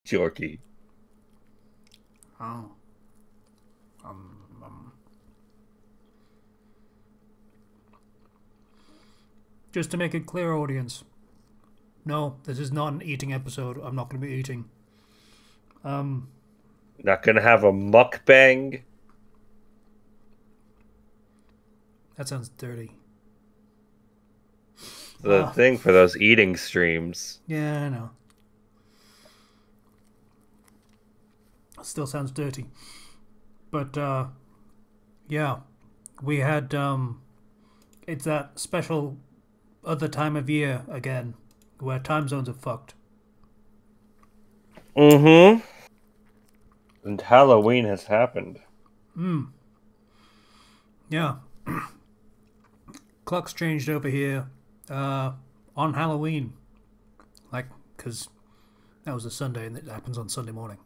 Jorky. Oh. Just to make it clear, audience. No, this is not an eating episode. I'm not going to be eating. Not gonna have a mukbang. That sounds dirty. The thing for those eating streams. Yeah, I know. Still sounds dirty. But, yeah. We had, it's that special other time of year again, where time zones are fucked. Mm-hmm. And Halloween has happened. Yeah. Clocks changed over here, on Halloween. Like, because that was a Sunday and it happens on Sunday morning.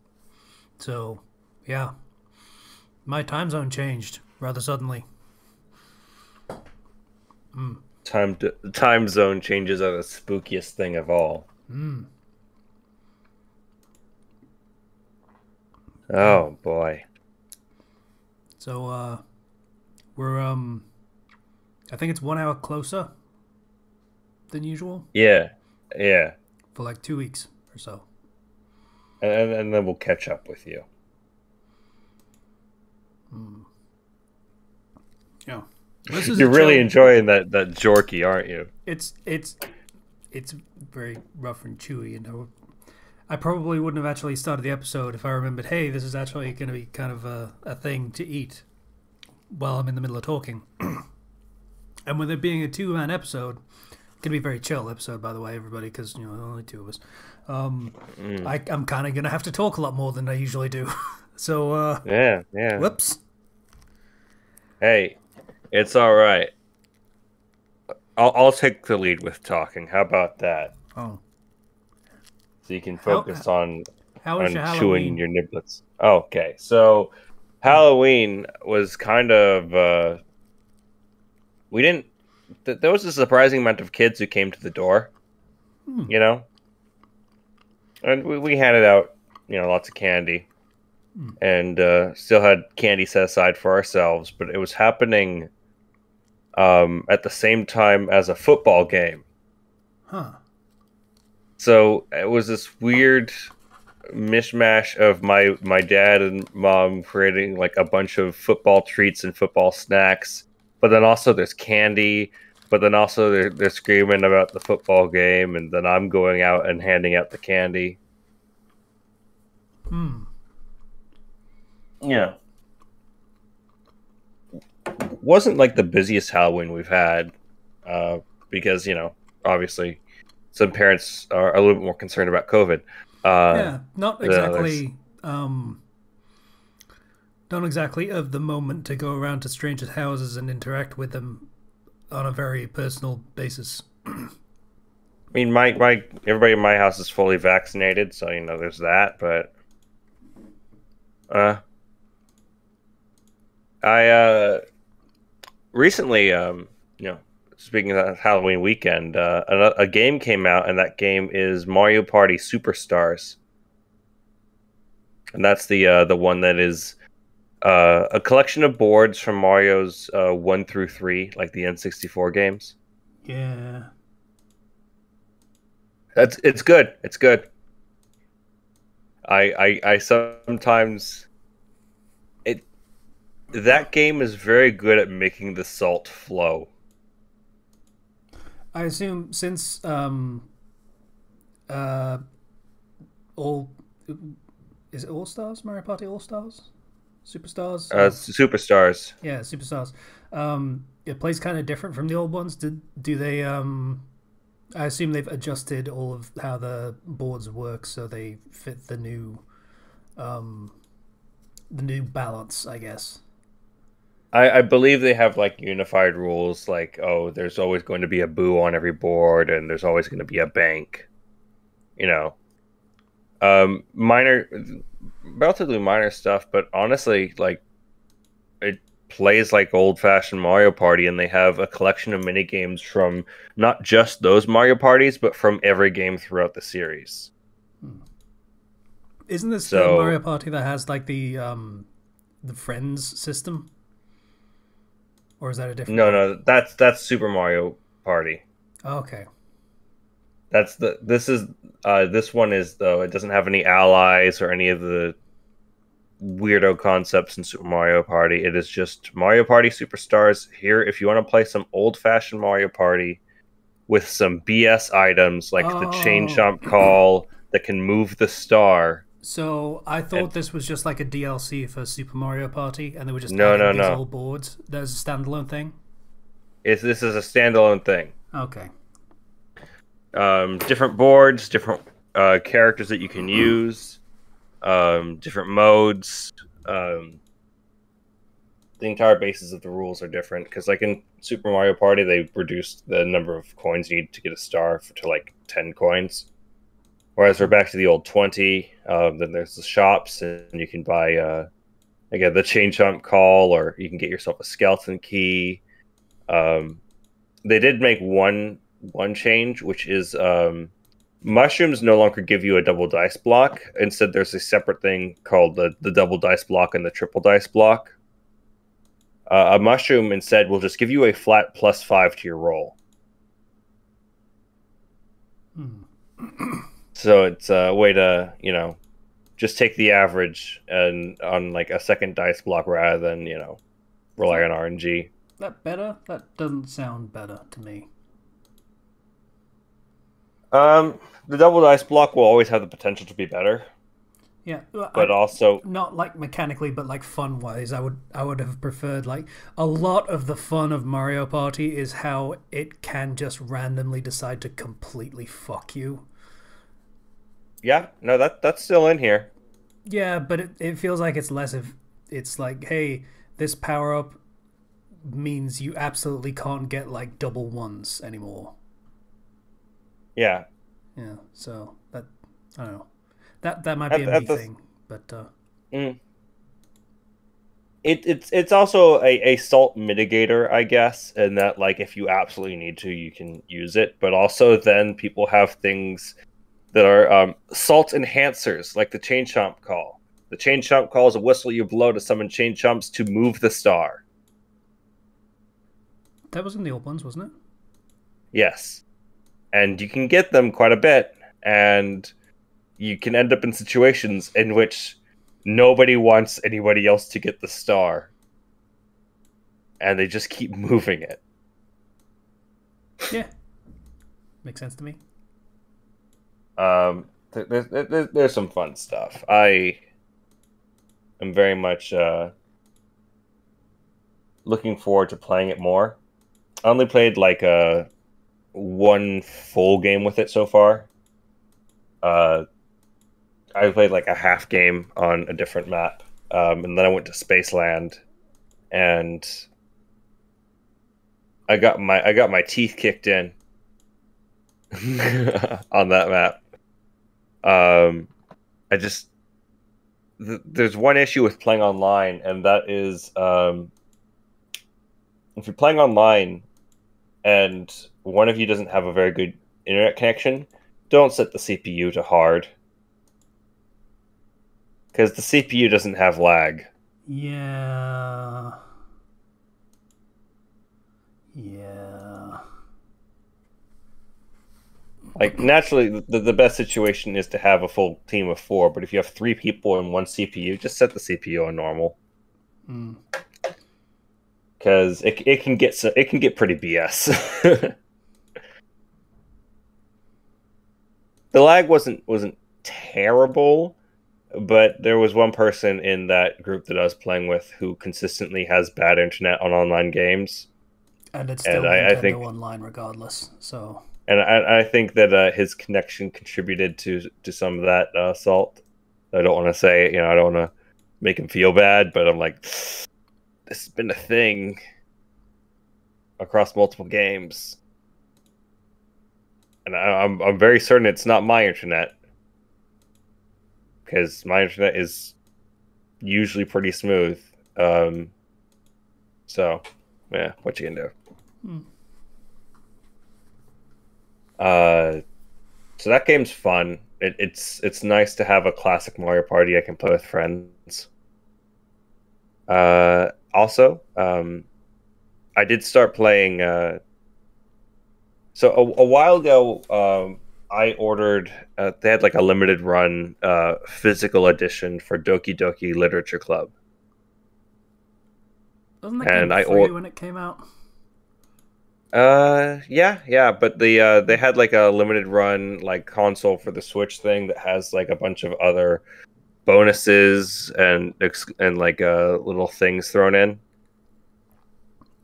So, yeah. My time zone changed rather suddenly. Time zone changes are the spookiest thing of all. Oh boy. So, we're, I think it's 1 hour closer than usual. Yeah. For like 2 weeks or so. And then we'll catch up with you. Yeah. You're really enjoying that Jorky, aren't you? It's very rough and chewy, and I probably wouldn't have actually started the episode if I remembered, hey, this is actually going to be kind of a thing to eat while I'm in the middle of talking. And with it being a 2-man episode, it's going to be a very chill episode, by the way, everybody, because, only 2 of us. I'm kind of going to have to talk a lot more than I usually do. So, yeah. Whoops. Hey, it's all right. I'll take the lead with talking. How about that? Oh. So you can focus on Halloween? chewing your niblets. Okay, so Halloween was kind of we didn't. There was a surprising amount of kids who came to the door, and we handed out lots of candy, and still had candy set aside for ourselves. But it was happening at the same time as a football game. Huh. So it was this weird mishmash of my dad and mom creating like a bunch of football treats and football snacks, but then also there's candy, but then also they're screaming about the football game, and then I'm going out and handing out the candy. Yeah. Wasn't like the busiest Halloween we've had, because obviously some parents are a little bit more concerned about COVID. Yeah, not exactly of the moment to go around to strangers' houses and interact with them on a very personal basis. I mean, my everybody in my house is fully vaccinated, so there's that. But I recently, speaking of Halloween weekend, a game came out, and that game is Mario Party Superstars, and that's the one that is a collection of boards from Mario's 1 through 3, like the N64 games. Yeah, it's good. It's good. I sometimes that game is very good at making the salt flow. I assume since all is it All Stars, Mario Party All Stars, Superstars, Superstars. Yeah, Superstars. It plays kind of different from the old ones. Do they? I assume they've adjusted all of how the boards work so they fit the new balance, I guess. I believe they have like unified rules, like there's always going to be a boo on every board, and there's always going to be a bank. Relatively minor stuff, but honestly, like it plays like old-fashioned Mario Party, and they have a collection of mini games from not just those Mario Parties, but from every game throughout the series. Isn't this the So Mario Party that has like the friends system, or is that a different no, one? no, that's Super Mario Party. Oh, okay. That's the this one is though it doesn't have any allies or any of the weirdo concepts in Super Mario Party. It is just Mario Party Superstars here. If you want to play some old fashioned Mario Party with some BS items like the chain Oh, chomp call that can move the star. so I And thought this was just like a DLC for Super Mario Party, and they were just no, adding no, these no. old boards. There's a standalone thing. This is a standalone thing. Okay. Different boards, different characters that you can use, different modes. Um, the entire basis of the rules are different because, like in Super Mario Party, they reduced the number of coins you need to get a star to like 10 coins. Whereas we're back to the old 20. Then there's the shops, and you can buy again the chain chomp call, or you can get yourself a skeleton key. Um, they did make one change, which is mushrooms no longer give you a double dice block. Instead, there's a separate thing called the double dice block and the triple dice block. A mushroom instead will just give you a flat +5 to your roll. Hmm. So it's a way to, just take the average and on like a second dice block rather than, Is rely on RNG. that better? That doesn't sound better to me. The double dice block will always have the potential to be better, Yeah, but also, not like mechanically, but like fun wise. I would have preferred like a lot of the fun of Mario Party is how it can just randomly decide to completely fuck you. yeah, no, that's still in here. Yeah, but it feels like it's less of it's like, hey, this power up means you absolutely can't get like double ones anymore. Yeah, Yeah, so that I don't know. That might be at, a me at the thing, but mm, it's also a salt mitigator, I guess, and that like if you absolutely need to, you can use it. But also, then people have things that are salt enhancers, like the chain chomp call. The chain chomp call is a whistle you blow to summon chain chomps to move the star. that was in the old ones, wasn't it? Yes, and you can get them quite a bit, and you can end up in situations in which nobody wants anybody else to get the star, and they just keep moving it. Yeah, makes sense to me. There's some fun stuff. I am very much looking forward to playing it more. I only played like one full game with it so far. Uh, I played like a half game on a different map, and then I went to Spaceland, and I got my teeth kicked in on that map. Um, I just there's one issue with playing online, and that is if you're playing online and one of you doesn't have a very good internet connection, don't set the CPU to hard because the CPU doesn't have lag. Yeah. Yeah. Like naturally, the best situation is to have a full team of four, but if you have three people and one CPU, just set the CPU on normal Mm. because it can get pretty BS. The lag wasn't terrible, but there was one person in that group that I was playing with who consistently has bad internet on online games, And it's and still I Nintendo think Online regardless. So I think that his connection contributed to some of that assault. I don't want to say, I don't want to make him feel bad, but I'm like, this has been a thing across multiple games, and I'm very certain it's not my internet because my internet is usually pretty smooth. Um, so yeah, what you can do? mm. Uh, so that game's fun. it's nice to have a classic Mario Party I can play with friends. Also, I did start playing. So a while ago, I ordered. They had like a limited run physical edition for Doki Doki Literature Club, Wasn't that game and free when it came out? Yeah, but they had like a limited run like console for the Switch thing that has like a bunch of other bonuses and like little things thrown in.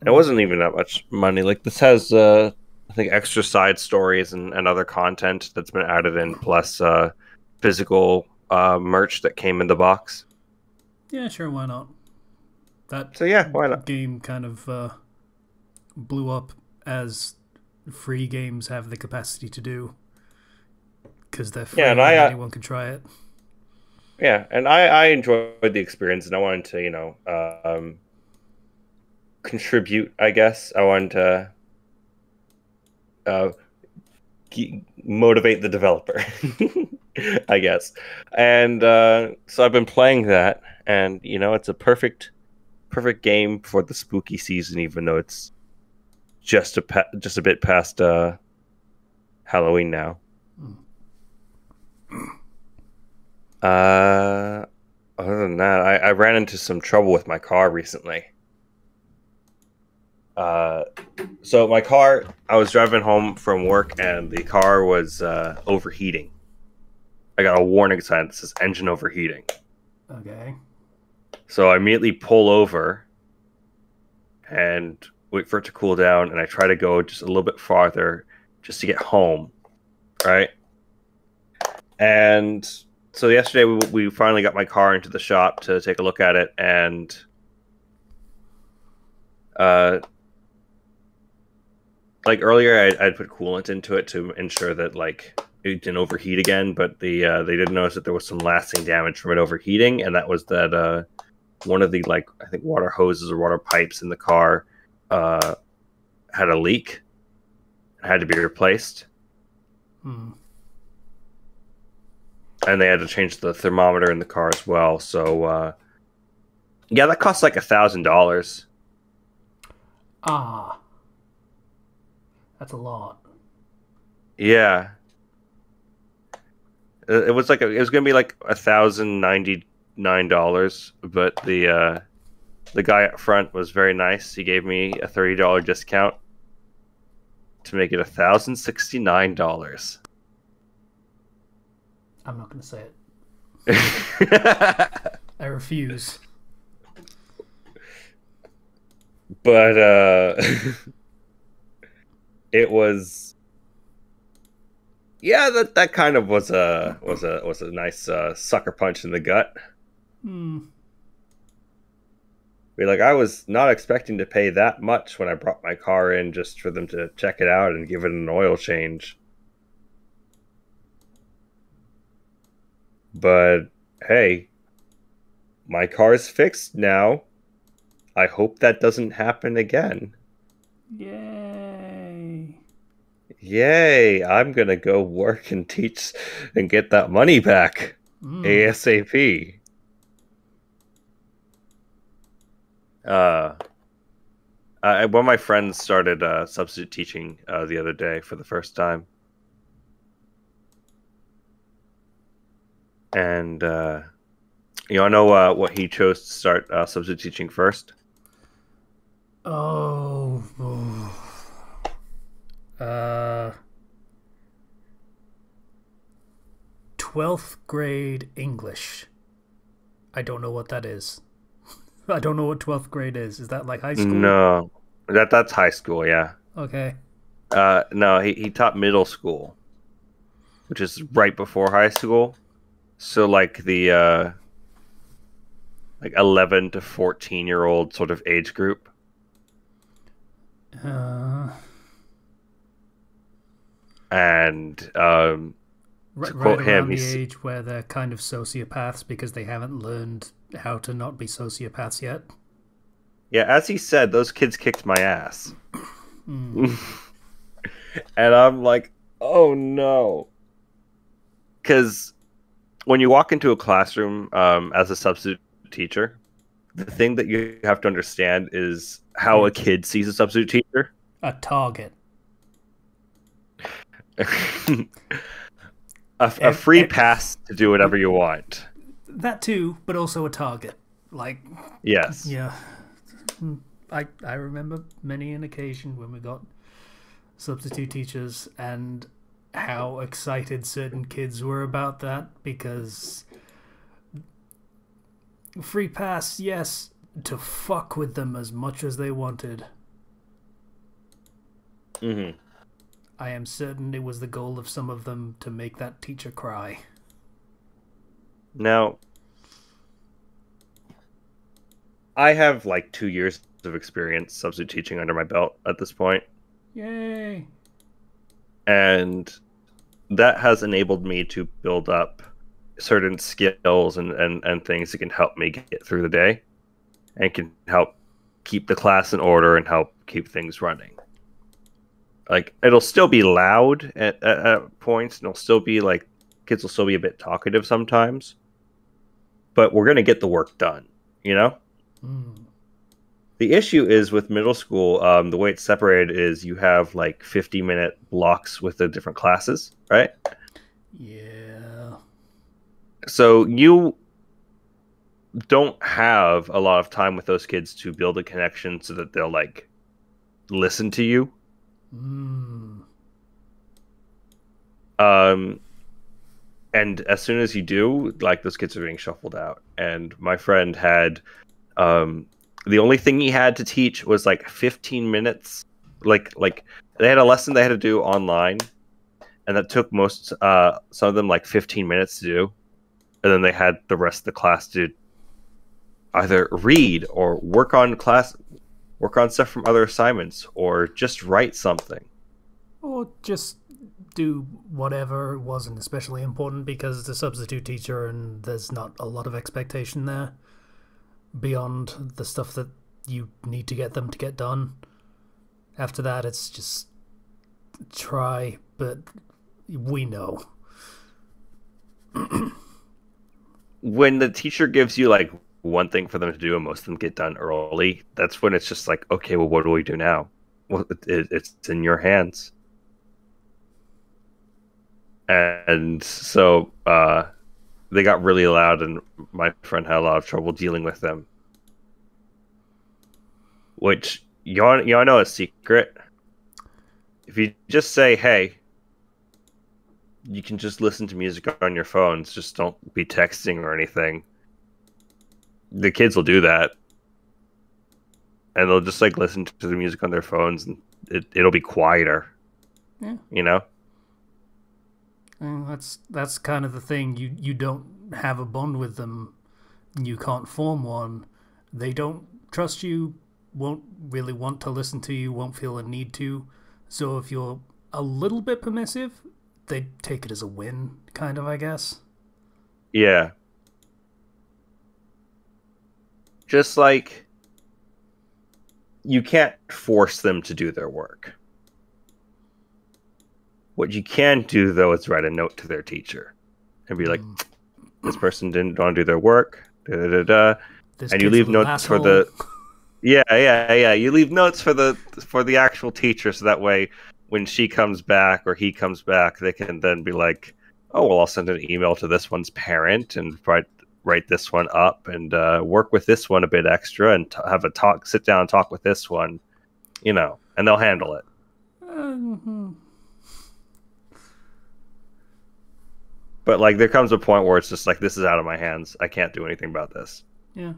It wasn't even that much money. Like this has I think extra side stories and other content that's been added in, plus physical merch that came in the box. Yeah, sure, why not? That So yeah, why not? game kind of blew up as free games have the capacity to do, because they're free Yeah, and and anyone can try it. yeah, and I enjoyed the experience, and I wanted to contribute. I guess I wanted to uh, motivate the developer. I guess, and so I've been playing that, and it's a perfect game for the spooky season, even though it's just a bit past Halloween now. Other than that, I ran into some trouble with my car recently. So my car, I was driving home from work and the car was overheating. I got a warning sign that says engine overheating. Okay. So I immediately pull over and wait for it to cool down, and I try to go just a little bit farther just to get home, right? And so yesterday we finally got my car into the shop to take a look at it, and like earlier I'd put coolant into it to ensure that like it didn't overheat again, but they did notice that there was some lasting damage from it overheating, and that was that one of the like I think water hoses or water pipes in the car had a leak and had to be replaced. And they had to change the thermometer in the car as well. So yeah, that cost like $1,000. Ah, that's a lot. Yeah, it was like it was gonna be like $1,099, but the guy up front was very nice. He gave me a $30 discount to make it $1,069. I'm not going to say it. I refuse. But it was, yeah, that kind of was a nice sucker punch in the gut. Like, I was not expecting to pay that much when I brought my car in just for them to check it out and give it an oil change. But hey, my car's fixed now. I hope that doesn't happen again. Yay. Yay, I'm gonna go work and teach and get that money back. ASAP. One of my friends started substitute teaching the other day for the first time. And you want to know what he chose to start substitute teaching first? Oh. 12th grade English. I don't know what that is. I don't know what 12th grade is. Is that like high school? No. That's high school, yeah. Okay. No, he taught middle school, which is right before high school. So like the like 11 to 14-year-old sort of age group. And right quote him, around the age where they're kind of sociopaths because they haven't learned how to not be sociopaths yet. Yeah, as he said, those kids kicked my ass. And I'm like, oh no. because when you walk into a classroom as a substitute teacher, the thing that you have to understand is how a kid sees a substitute teacher. A target. A free pass to do whatever you want. That too, but also a target. Like, yes, yeah. I remember many an occasion when we got substitute teachers and how excited certain kids were about that, because free pass, yes, to fuck with them as much as they wanted. Mm-hmm. I am certain it was the goal of some of them to make that teacher cry. Now, I have like 2 years of experience substitute teaching under my belt at this point. Yay! And that has enabled me to build up certain skills and things that can help me get through the day and can help keep the class in order and help keep things running. Like, it'll still be loud at points, and it'll still be like, kids will still be a bit talkative sometimes, but we're going to get the work done, you know? Mm. The issue is with middle school, the way it's separated is you have like 50-minute blocks with the different classes, right? Yeah. So you don't have a lot of time with those kids to build a connection so that they'll like listen to you. Mm. And as soon as you do, like, those kids are being shuffled out. And my friend had, the only thing he had to teach was like 15 minutes. Like they had a lesson they had to do online, and that took some of them like 15 minutes to do. And then they had the rest of the class to either read or work on stuff from other assignments, or just write something. Or just do whatever wasn't especially important because it's a substitute teacher and there's not a lot of expectation there beyond the stuff that you need to get them to get done. After that, it's just try, but we know. When the teacher gives you like one thing for them to do and most of them get done early, that's when it's just like, okay, well, what do we do now? Well, it's in your hands. And so they got really loud, and my friend had a lot of trouble dealing with them. Which, y'all know a secret? If you just say, hey, you can just listen to music on your phones, just don't be texting or anything, the kids will do that. And they'll just like listen to the music on their phones, and it'll be quieter. Yeah. You know? That's kind of the thing. You don't have a bond with them. You can't form one. They don't trust you, won't really want to listen to you, won't feel a need to. So if you're a little bit permissive, they take it as a win, kind of, I guess. Yeah. Just like, you can't force them to do their work. What you can do, though, is write a note to their teacher and be like, this person didn't want to do their work, and you leave notes for the... Yeah. You leave notes for the actual teacher, so that way when she comes back or he comes back, they can then be like, oh, well, I'll send an email to this one's parent and write this one up and work with this one a bit extra and have a talk, sit down and talk with this one, you know, and they'll handle it. Mm-hmm. But like, there comes a point where it's just like, this is out of my hands. I can't do anything about this. Yeah.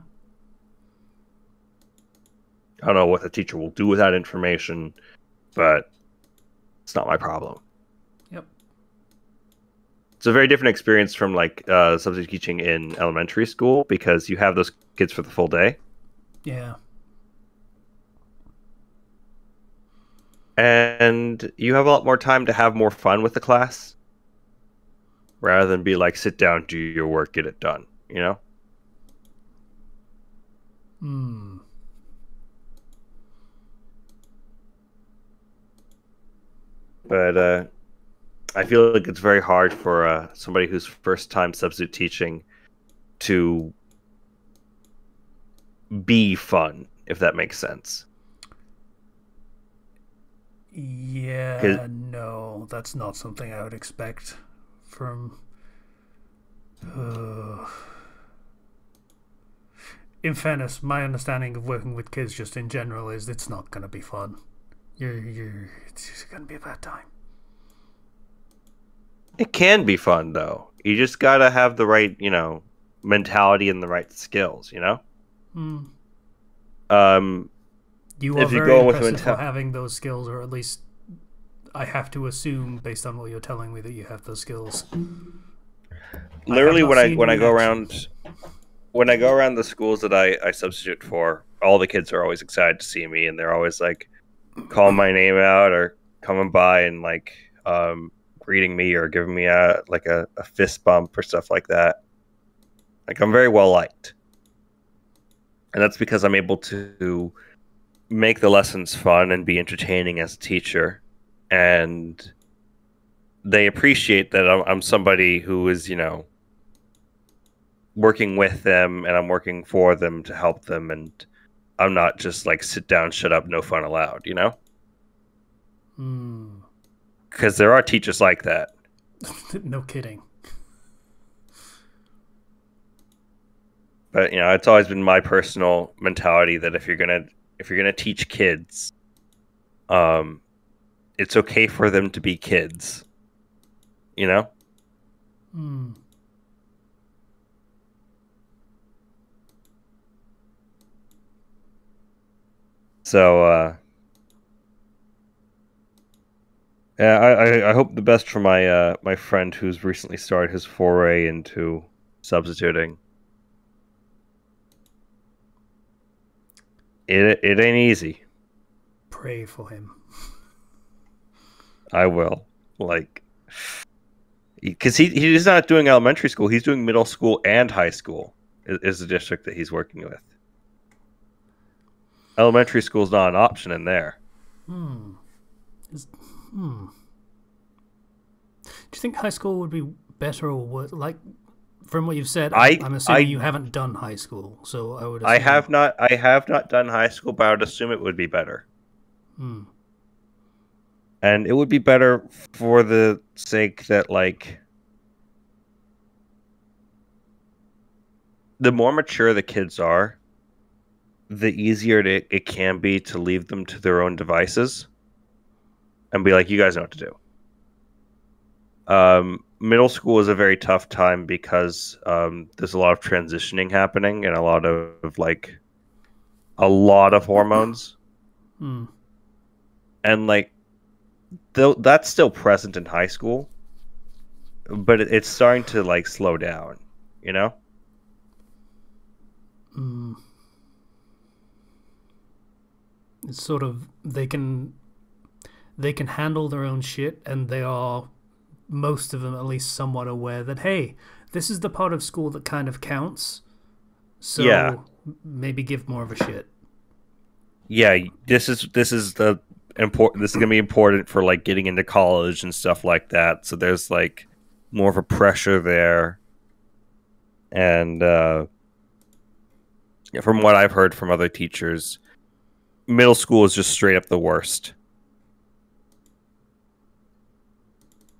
I don't know what the teacher will do with that information, but it's not my problem. Yep. It's a very different experience from like substitute teaching in elementary school, because you have those kids for the full day. Yeah. And you have a lot more time to have more fun with the class, rather than be like, sit down, do your work, get it done, you know? Hmm. But I feel like it's very hard for somebody who's first time substitute teaching to be fun, if that makes sense. Yeah, no, that's not something I would expect from. Uh, in fairness, my understanding of working with kids just in general is it's not going to be fun. It's just going to be a bad time. It can be fun though. You just gotta have the right, mentality and the right skills. Hmm. Um, You are if you very go with impressive for having those skills, or at least I have to assume, based on what you're telling me, that you have those skills. literally when I go around the schools that I substitute for, all the kids are always excited to see me, and they're always like calling my name out or coming by and like greeting me or giving me a fist bump or stuff like that. Like I'm very well liked, and that's because I'm able to make the lessons fun and be entertaining as a teacher, and they appreciate that I'm somebody who is working with them and I'm working for them to help them, and I'm not just like sit down, shut up, no fun allowed, because there are teachers like that. No kidding. But it's always been my personal mentality that if you're gonna teach kids, it's okay for them to be kids, So yeah, I hope the best for my friend who's recently started his foray into substituting. It ain't easy. Pray for him. I will, because he's not doing elementary school. He's doing middle school and high school. Is the district that he's working with. Elementary school is not an option in there. Do you think high school would be better or worse? Like, from what you've said, I'm assuming you haven't done high school, so I would. Assume... I have not done high school, but I would assume it would be better. And it would be better for the sake that, like, the more mature the kids are, the easier it can be to leave them to their own devices and be like, you guys know what to do. Middle school is a very tough time because there's a lot of transitioning happening and a lot of hormones. And like, that's still present in high school, but it's starting to like slow down, It's sort of they can handle their own shit, and they are, most of them at least, somewhat aware that, hey, this is the part of school that kind of counts, so maybe give more of a shit. Yeah, this is the important. This is gonna be important for like getting into college and stuff like that. So there's like more of a pressure there, and from what I've heard from other teachers, middle school is just straight up the worst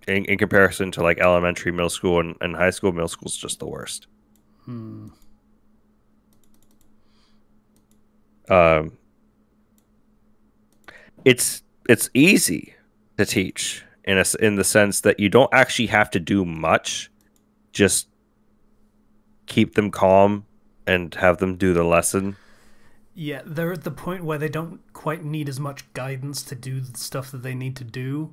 in comparison to like elementary, middle school, and high school. Middle school is just the worst. It's easy to teach in the sense that you don't actually have to do much, just keep them calm and have them do the lesson. Yeah, they're at the point where they don't quite need as much guidance to do the stuff that they need to do,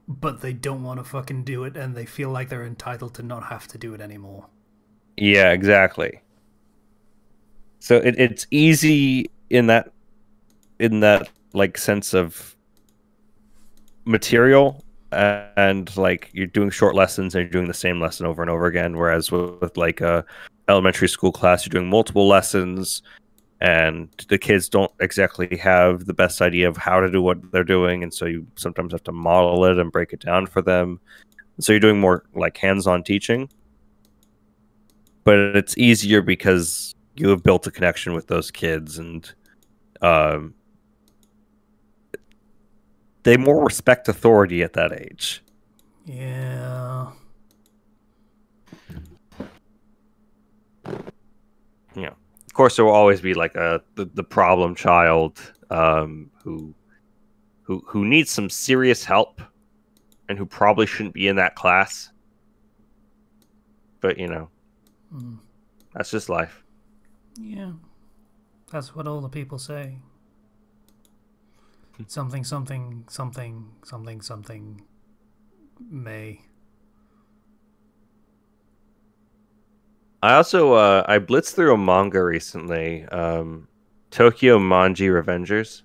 but they don't want to fucking do it, and they feel like they're entitled to not have to do it anymore. Yeah, exactly. So it's easy in that like sense of material, and like you're doing short lessons and you're doing the same lesson over and over again, whereas with like a elementary school class, you're doing multiple lessons and the kids don't exactly have the best idea of how to do what they're doing, and so you sometimes have to model it and break it down for them. So you're doing more like hands-on teaching, but it's easier because you have built a connection with those kids, and um, they more respect authority at that age. Yeah. Yeah. Of course, there will always be like the problem child who needs some serious help and who probably shouldn't be in that class. But that's just life. Yeah. That's what all the people say. Something, something, something, something, something may. I also I blitzed through a manga recently, Tokyo Manji Revengers,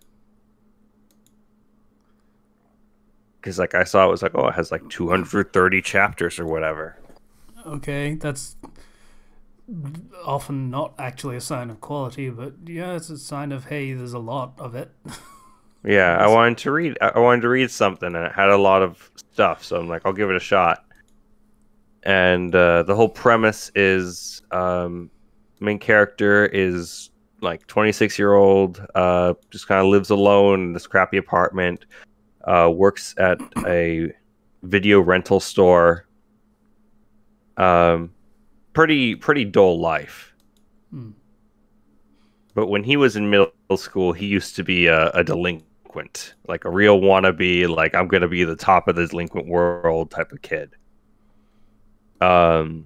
because like I saw it was like, oh, it has like 230 chapters or whatever. Okay, that's often not actually a sign of quality, but yeah, it's a sign of, hey, there's a lot of it. Yeah, I wanted to read. I wanted to read something, and it had a lot of stuff, so I'm like, I'll give it a shot. And the whole premise is, main character is like 26-year-old, just kind of lives alone in this crappy apartment, works at a video rental store. Pretty dull life. But when he was in middle school, he used to be a delinquent, like a real wannabe, like I'm gonna be the top of the delinquent world type of kid. And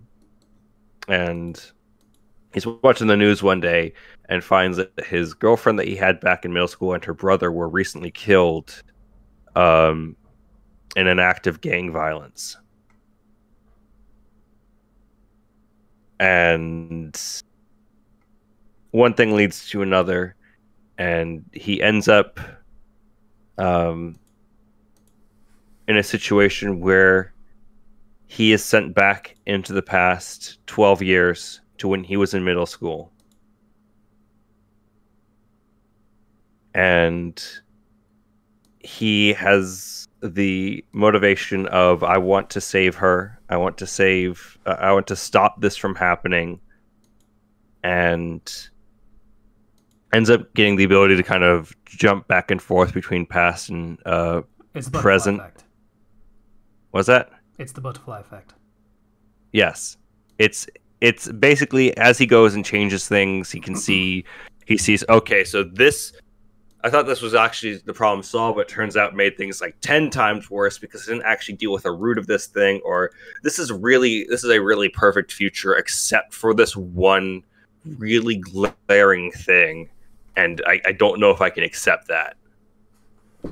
he's watching the news one day and finds that his girlfriend that he had back in middle school and her brother were recently killed in an act of gang violence. And one thing leads to another, and he ends up in a situation where he is sent back into the past 12 years to when he was in middle school. And he has the motivation of, I want to save her. I want to stop this from happening. And ends up getting the ability to kind of jump back and forth between past and it's the present. effect. What's that? It's the butterfly effect. Yes. It's basically as he goes and changes things, he sees, okay, so this, I thought this was actually the problem solved, but it turns out made things like 10 times worse because it didn't actually deal with the root of this thing, or this is a really perfect future except for this one really glaring thing, and I don't know if I can accept that.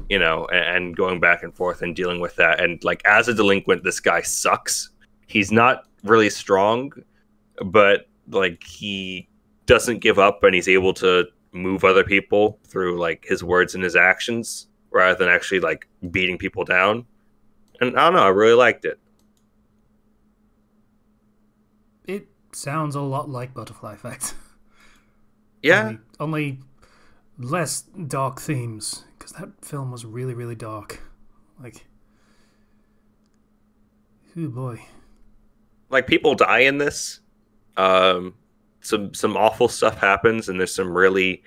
And going back and forth and dealing with that. And like as a delinquent, this guy sucks. He's not really strong, but like he doesn't give up, and he's able to move other people through like his words and his actions rather than actually like beating people down. And I don't know, I really liked it. It sounds a lot like Butterfly Effect. Yeah. Only less dark themes, because that film was really, really dark. Like, oh boy. Like people die in this. Some awful stuff happens, and there's some really,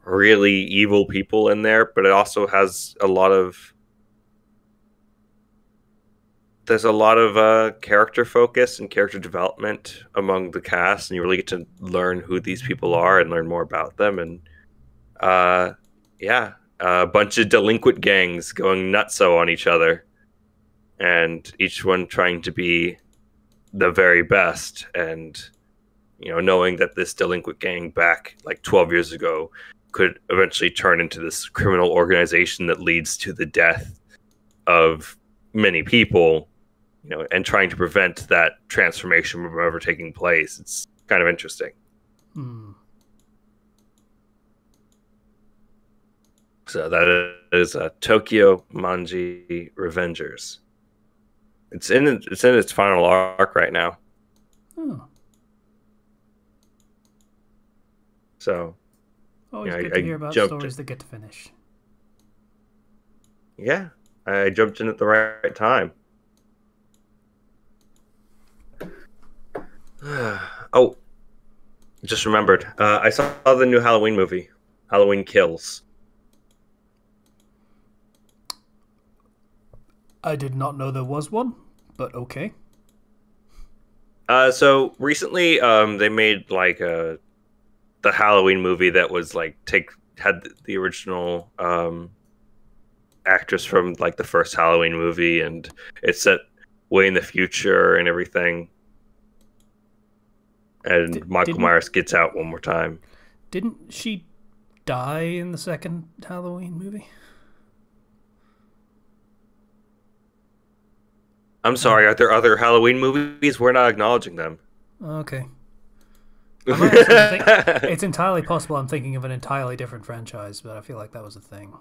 really evil people in there, but it also has a lot of character focus and character development among the cast, and you really get to learn who these people are and learn more about them. And a bunch of delinquent gangs going nutso on each other, and each one trying to be the very best, and knowing that this delinquent gang back like 12 years ago could eventually turn into this criminal organization that leads to the death of many people, and trying to prevent that transformation from ever taking place. It's kind of interesting. So that is Tokyo Manji Revengers. It's in its final arc right now. Oh. So Always good to hear about stories that get to finish. Yeah, I jumped in at the right time. Oh, just remembered. I saw the new Halloween movie, Halloween Kills. I did not know there was one, but okay. So recently, they made like the Halloween movie that was like had the original actress from like the first Halloween movie, and it's set way in the future and everything. And Michael Myers gets out one more time. Didn't she die in the second Halloween movie? I'm sorry, are there other Halloween movies? We're not acknowledging them. Okay. It's entirely possible I'm thinking of an entirely different franchise, but I feel like that was a thing.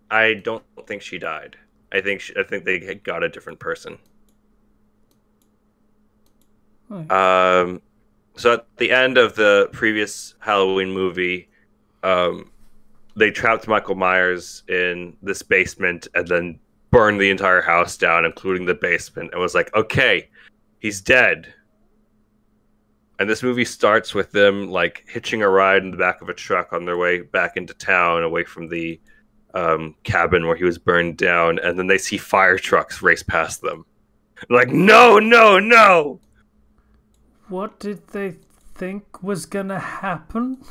I don't think she died. I think they got a different person. Okay. So at the end of the previous Halloween movie, they trapped Michael Myers in this basement and then burned the entire house down, including the basement, and was like, okay, he's dead. And this movie starts with them like hitching a ride in the back of a truck on their way back into town, away from the cabin where he was burned down, and then they see fire trucks race past them. They're like, no, no, no! What did they think was gonna happen?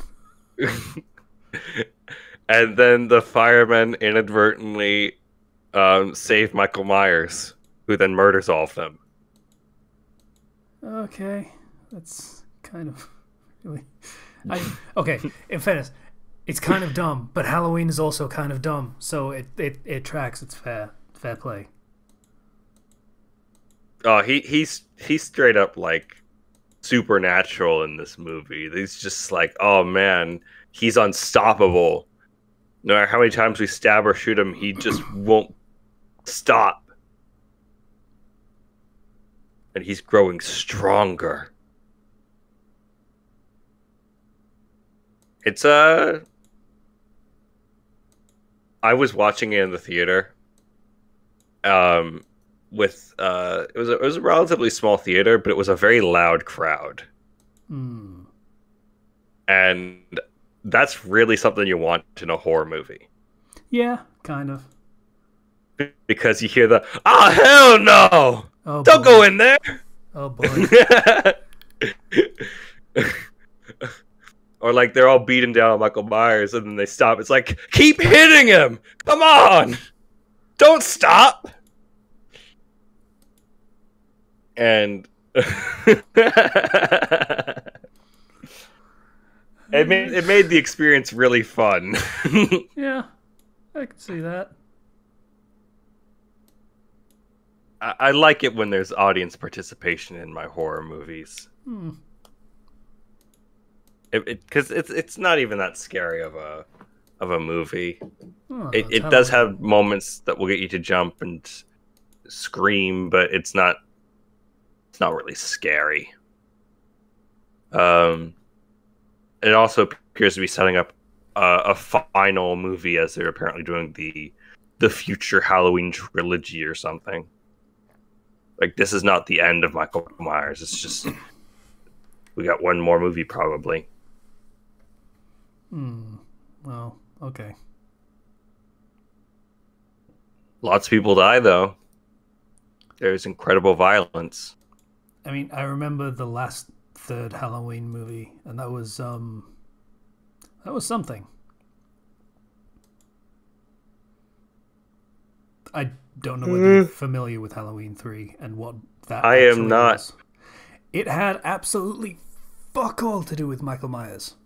And then the firemen inadvertently save Michael Myers, who then murders all of them. Okay, that's kind of really. Okay, in fairness, it's kind of dumb, but Halloween is also kind of dumb, so it tracks. It's fair play. Oh, he's straight up like supernatural in this movie. He's just like, oh man, he's unstoppable. No matter how many times we stab or shoot him, he just won't stop. And he's growing stronger. It's I was watching it in the theater. With it was a relatively small theater, but it was a very loud crowd. And that's really something you want in a horror movie. Yeah, kind of. Because you hear the, oh, hell no! Oh, don't boy. go in there! Oh, boy. Or like they're all beating down Michael Myers and then they stop. It's like, keep hitting him! Come on! Don't stop! And it made the experience really fun. Yeah, I can see that. I like it when there's audience participation in my horror movies. Because it's not even that scary of a movie. Oh, it does have moments that will get you to jump and scream, but it's not really scary. It also appears to be setting up a final movie, as they're apparently doing the future Halloween trilogy or something. Like, this is not the end of Michael Myers. It's just we got one more movie probably. Well, okay. Lots of people die though. There's incredible violence. I mean, I remember the last third Halloween movie, and that was something. I don't know whether you're familiar with Halloween 3 and what that I am not. Was. It had absolutely fuck all to do with Michael Myers.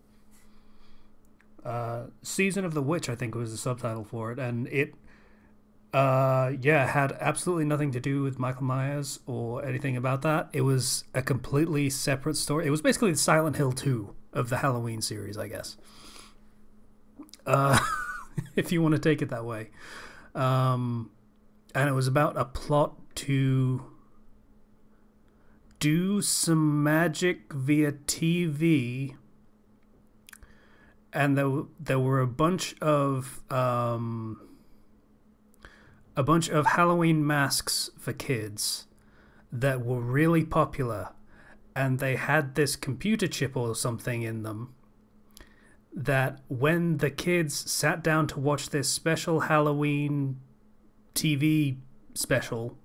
Season of the Witch, I think, was the subtitle for it, and it had absolutely nothing to do with Michael Myers or anything about that. It was a completely separate story. It was basically the Silent Hill 2 of the Halloween series, I guess. If you want to take it that way. And it was about a plot to do some magic via TV and there were a bunch of Halloween masks for kids that were really popular, and they had this computer chip or something in them that when the kids sat down to watch this special Halloween TV special,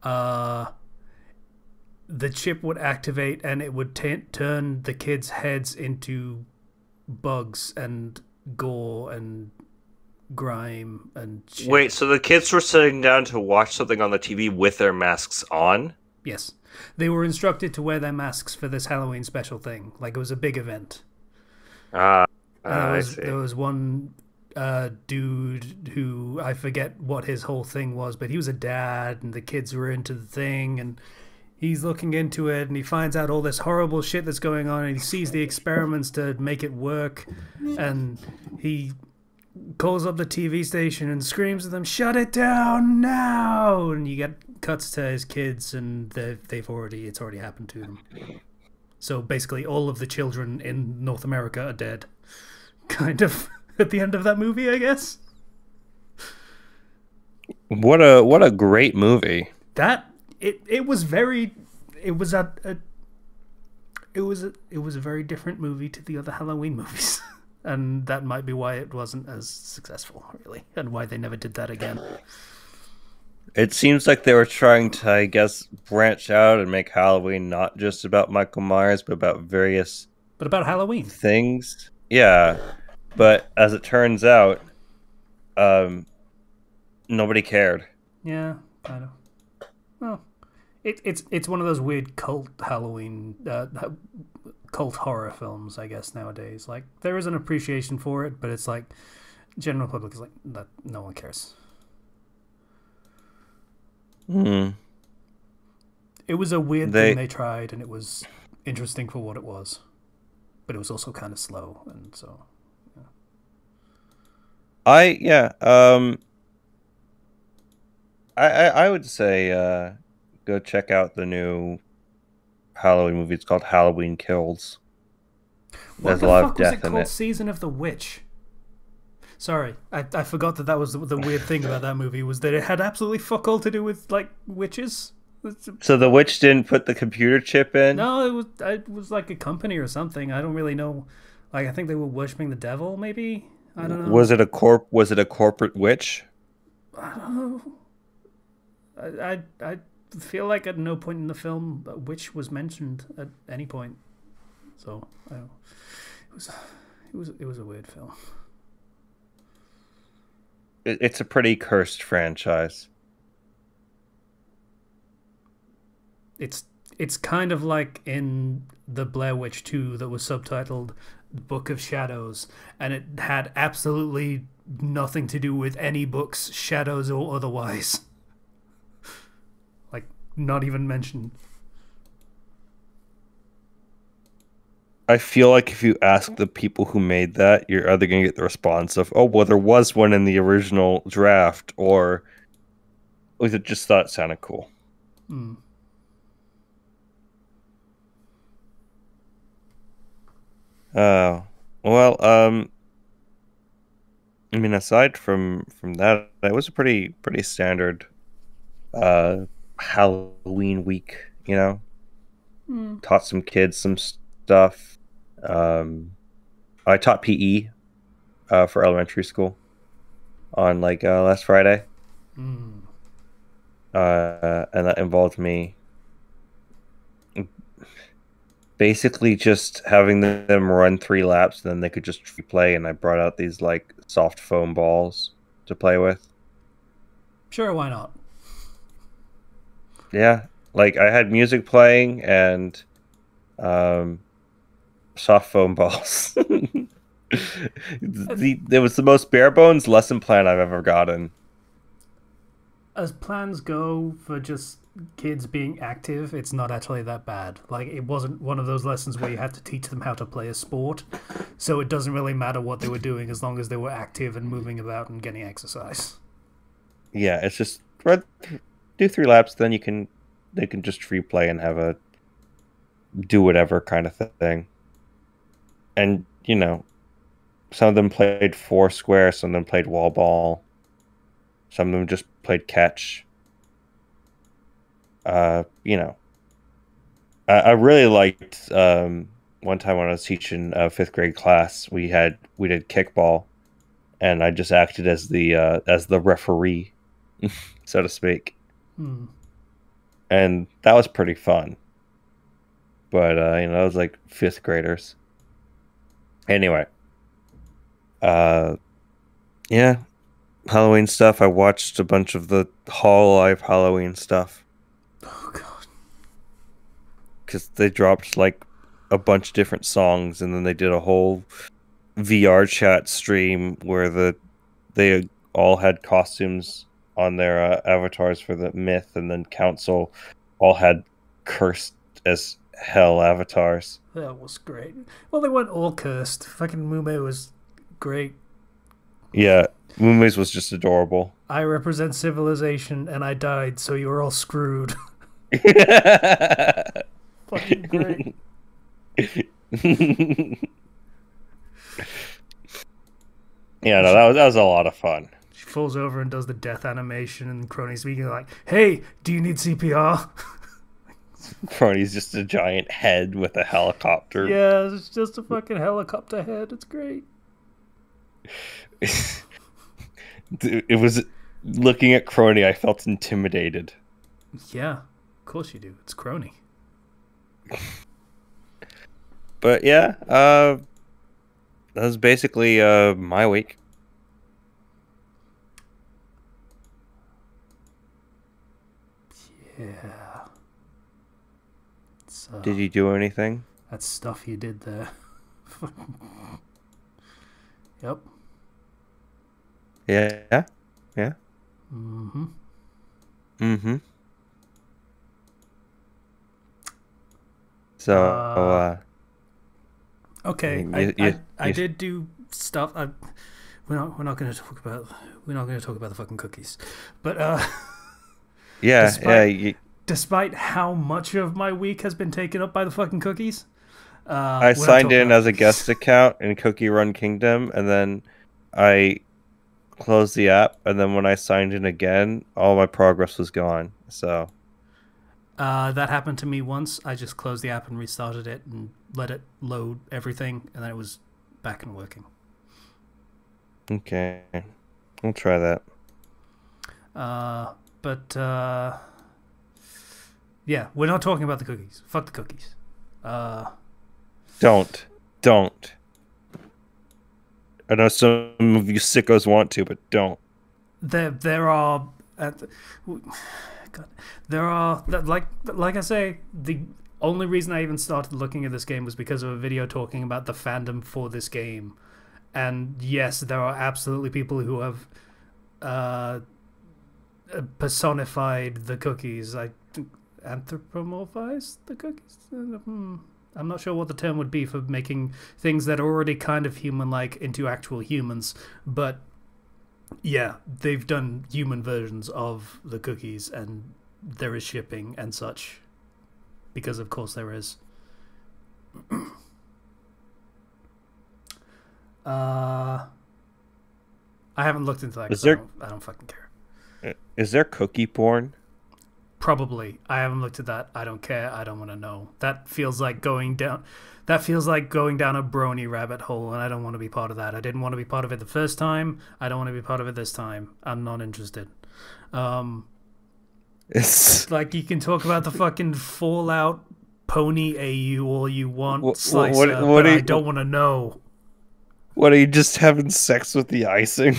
the chip would activate and it would turn the kids' heads into bugs and gore and grime and shit. Wait, so the kids were sitting down to watch something on the TV with their masks on? Yes. They were instructed to wear their masks for this Halloween special thing. Like, it was a big event. I see. There was one dude who, I forget what his whole thing was, but he was a dad, and the kids were into the thing, and he's looking into it, and he finds out all this horrible shit that's going on, and he sees the experiments to make it work, and he calls up the TV station and screams at them, "Shut it down now!" And you get cuts to his kids, and it's already happened to them. So basically, all of the children in North America are dead, kind of at the end of that movie, I guess. What a great movie. It was a very different movie to the other Halloween movies. And that might be why it wasn't as successful, really, and why they never did that again. It seems like they were trying to, I guess, branch out and make Halloween not just about Michael Myers, but about various... But about Halloween. Things. Yeah. But as it turns out, nobody cared. Yeah, kind of. Well, it's one of those weird cult Halloween... cult horror films, I guess, nowadays. Like, there is an appreciation for it, but it's like general public is like that. No one cares. It was a weird thing they tried, and it was interesting for what it was, but it was also kind of slow, and so I would say go check out the new Halloween movie. It's called Halloween Kills. There's a lot of death in it. Season of the Witch. Sorry, I forgot that was the weird thing about that movie, was that it had absolutely fuck all to do with, like, witches. So the witch didn't put the computer chip in? No, it was like a company or something. I don't really know. Like, I think they were worshipping the devil, maybe? I don't know. Was it a corporate witch? I don't know. I feel like at no point in the film a witch was mentioned at any point. So, I don't know. It was a weird film. It's a pretty cursed franchise. It's kind of like in the Blair Witch 2 that was subtitled Book of Shadows, and it had absolutely nothing to do with any books, shadows or otherwise. Like, not even mentioned. I feel like if you ask the people who made that, you're either going to get the response of, "Oh, well, there was one in the original draft," or was it just thought it sounded cool? Well, I mean, aside from that, it was a pretty standard Halloween week, you know? Taught some kids some stuff. I taught PE for elementary school on last Friday. And that involved me basically just having them run 3 laps, and then they could just play, and I brought out these soft foam balls to play with. Sure, why not? Yeah, I had music playing and soft foam balls. It was the most bare bones lesson plan I've ever gotten. As plans go for just kids being active, it's not actually that bad. Like, it wasn't one of those lessons where you had to teach them how to play a sport, so it doesn't really matter what they were doing as long as they were active and moving about and getting exercise. Yeah, it's just do 3 laps, then they can just free play and have a do whatever kind of thing. And Some of them played Foursquare, some of them played Wall Ball, some of them just played catch. You know, I really liked one time when I was teaching a fifth grade class, we did kickball, and I just acted as the referee, so to speak, and that was pretty fun. But you know, it was like fifth graders. Anyway, yeah, Halloween stuff. I watched a bunch of the Hololive Halloween stuff. Oh god. Because they dropped like a bunch of different songs, and then they did a whole VR chat stream where they all had costumes on their avatars for the myth, and then Council all had cursed as hell avatars. That was great. Well, they weren't all cursed. Fucking Mume was great. Yeah, Mumi's was just adorable. I represent civilization, and I died, so you're all screwed. Fucking great. Yeah, no, that was a lot of fun. She falls over and does the death animation, and Crony's speaking like, "Hey, do you need CPR?" Crony's just a giant head with a helicopter. Yeah, it's just a fucking helicopter head. It's great. It was looking at Crony, I felt intimidated. Yeah, of course you do. It's Crony. But yeah, that was basically my week. Yeah. Did you do anything? That stuff you did there. Yep. Yeah. Yeah. Mm-hmm. Mm-hmm. So, okay, I did do stuff. We're not going to talk about the fucking cookies, but yeah, despite how much of my week has been taken up by the fucking cookies, I signed in as a guest account in Cookie Run Kingdom, and then I closed the app, and then when I signed in again, all my progress was gone. So. That happened to me once. I just closed the app and restarted it and let it load everything, and then it was back and working. Okay. I'll try that. Yeah, we're not talking about the cookies. Fuck the cookies. Don't. I know some of you sickos want to, but don't. There are... God. There are, like I say, the only reason I even started looking at this game was because of a video talking about the fandom for this game. And yes, there are absolutely people who have personified the cookies. Anthropomorphized the cookies? I'm not sure what the term would be for making things that are already kind of human-like into actual humans, but yeah, they've done human versions of the cookies, and there is shipping and such, because of course there is. I haven't looked into that because I don't fucking care. Is there cookie porn? Probably. I haven't looked at that. I don't care. I don't want to know. That feels like going down a brony rabbit hole, and I don't want to be part of that. I didn't want to be part of it the first time. I don't want to be part of it this time. I'm not interested. It's like, you can talk about the fucking Fallout pony AU all you want, Slicer, but I don't want to know. What, are you just having sex with the icing?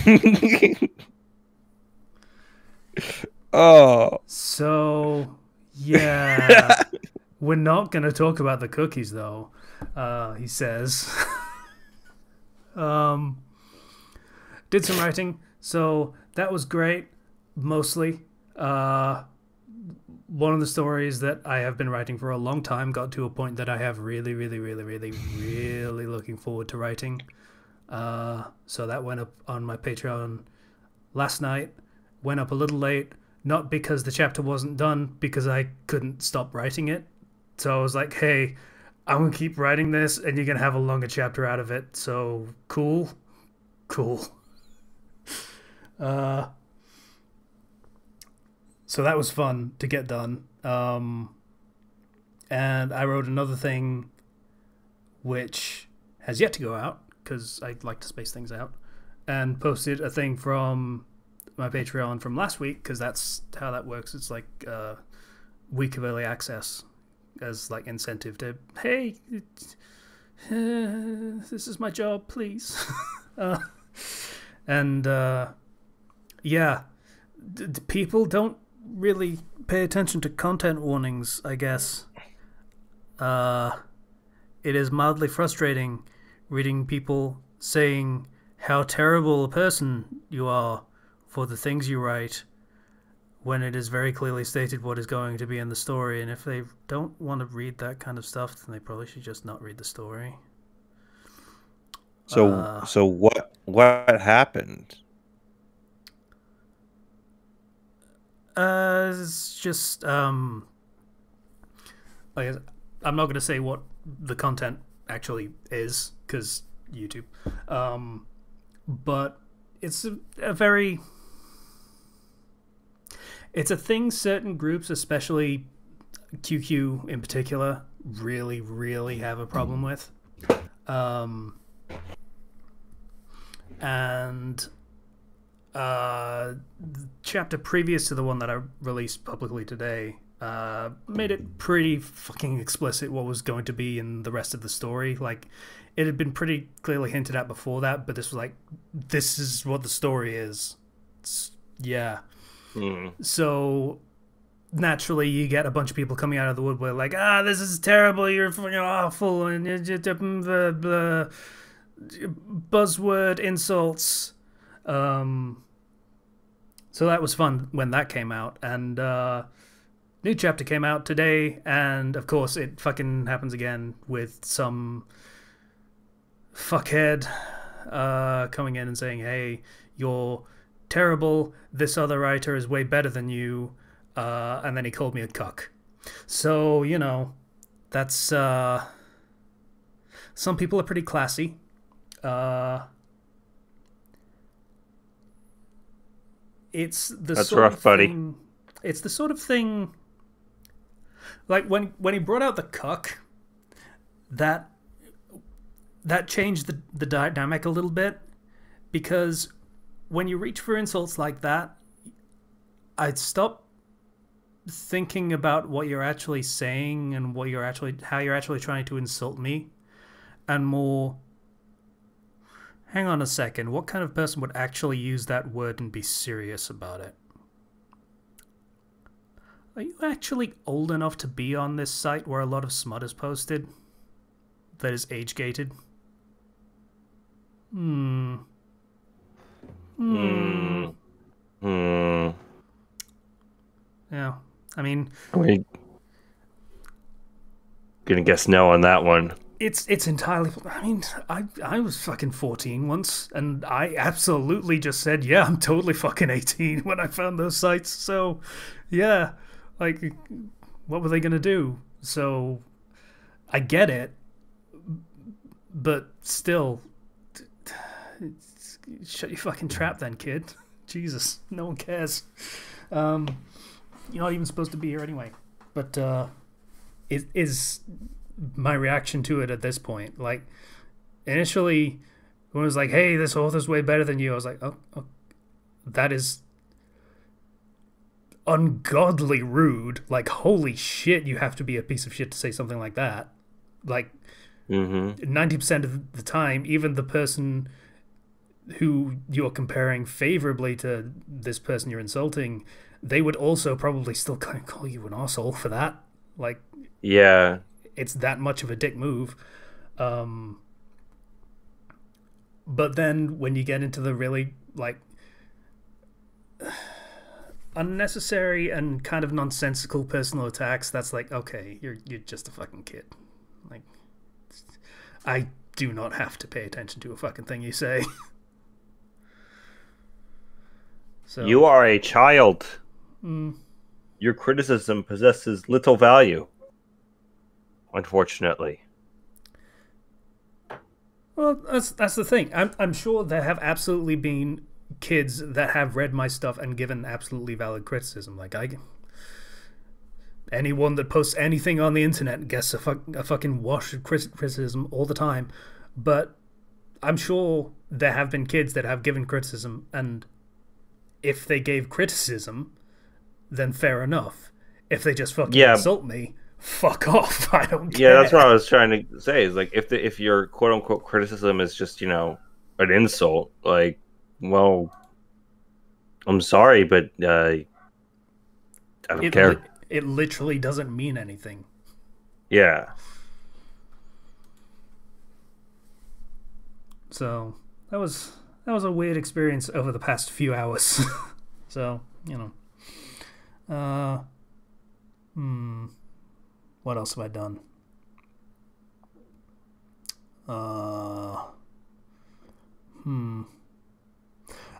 Oh. So, yeah. We're not going to talk about the cookies, though, he says. Did some writing, so that was great, mostly. One of the stories that I have been writing for a long time got to a point that I have really looking forward to writing. So that went up on my Patreon last night. Went up a little late, not because the chapter wasn't done, because I couldn't stop writing it. So I was like, hey, I'm going to keep writing this, and you're going to have a longer chapter out of it, so cool. Cool. Uh, so that was fun to get done. And I wrote another thing which has yet to go out because I like to space things out, and posted a thing from my Patreon from last week because that's how that works. It's like a week of early access as like incentive to, hey, this is my job, please. And yeah, people don't really pay attention to content warnings, I guess. It is mildly frustrating reading people saying how terrible a person you are for the things you write when it is very clearly stated what is going to be in the story. And if they don't want to read that kind of stuff, then they probably should just not read the story. So what happened? It's just like, I'm not going to say what the content actually is because YouTube, but it's a very, it's a thing certain groups, especially QQ in particular, really have a problem with. And the chapter previous to the one that I released publicly today made it pretty fucking explicit what was going to be in the rest of the story. Like, it had been pretty clearly hinted at before that, but this was like, this is what the story is. Yeah. So naturally you get a bunch of people coming out of the woodwork like, this is terrible, you're fucking awful, and buzzword insults. So that was fun when that came out, and new chapter came out today, and of course it fucking happens again with some fuckhead coming in and saying, hey, you're terrible, this other writer is way better than you, and then he called me a cuck. So, you know, that's some people are pretty classy. It's the That's sort rough, of buddy. thing, it's the sort of thing, like when he brought out the cuck, that changed the dynamic a little bit, because when you reach for insults like that, I'd stop thinking about what you're actually saying and how you're actually trying to insult me, and more, hang on a second, what kind of person would actually use that word and be serious about it? Are you actually old enough to be on this site where a lot of smut is posted that is age-gated? Yeah, I mean, I'm gonna guess no on that one. It's entirely. I mean, I was fucking 14 once, and I absolutely just said, yeah, I'm totally fucking 18 when I found those sites. So, yeah, like, what were they gonna do? So, I get it, but still, shut your fucking trap then, kid. Jesus, no one cares. You're not even supposed to be here anyway. But it is my reaction to it at this point. Like, initially, when it was like, hey, this author's way better than you, I was like, oh, that is ungodly rude. Like, holy shit, you have to be a piece of shit to say something like that. Like, 90% of the time, even the person who you're comparing favorably to this person you're insulting, they would also probably still kind of call you an asshole for that. Like, yeah, it's that much of a dick move. But then when you get into the really, like, unnecessary and kind of nonsensical personal attacks, that's like, okay, you're just a fucking kid. Like, I do not have to pay attention to a fucking thing you say. So, you are a child. Your criticism possesses little value, unfortunately. Well, that's the thing. I'm sure there have absolutely been kids that have read my stuff and given absolutely valid criticism. Like anyone that posts anything on the internet gets a fucking wash of criticism all the time. But I'm sure there have been kids that have given criticism, and if they gave criticism, then fair enough. If they just fucking insult me, fuck off. I don't care. Yeah, that's what I was trying to say. Is like if your quote unquote criticism is just, you know, an insult, like, well, I'm sorry, but I don't care. It literally doesn't mean anything. Yeah. So that was a weird experience over the past few hours. So, you know. What else have I done?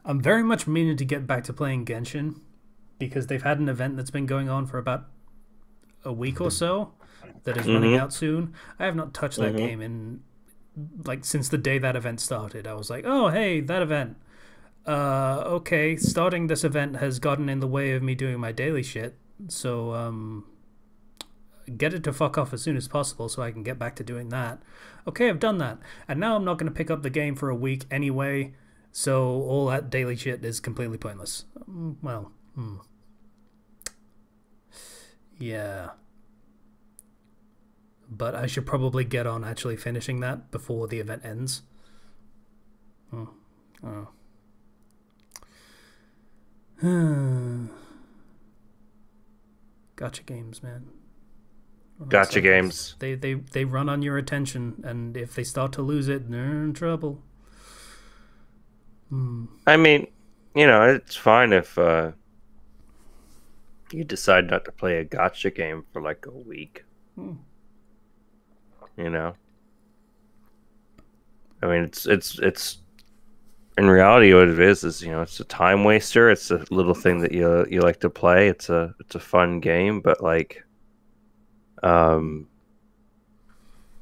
I'm very much meaning to get back to playing Genshin, because they've had an event that's been going on for about a week or so that is running out soon. I have not touched that game in, like, since the day that event started. I was like, oh, hey, that event. Okay, starting this event has gotten in the way of me doing my daily shit, so, get it to fuck off as soon as possible so I can get back to doing that. Okay, I've done that. And now I'm not going to pick up the game for a week anyway, so all that daily shit is completely pointless. Well, yeah. But I should probably get on actually finishing that before the event ends. Gacha games, man. Gacha games. They run on your attention, and if they start to lose it, they're in trouble. I mean, you know, it's fine if you decide not to play a gacha game for like a week. You know, I mean, it's in reality what it is, you know, it's a time waster. It's a little thing that you like to play. It's a fun game, but like,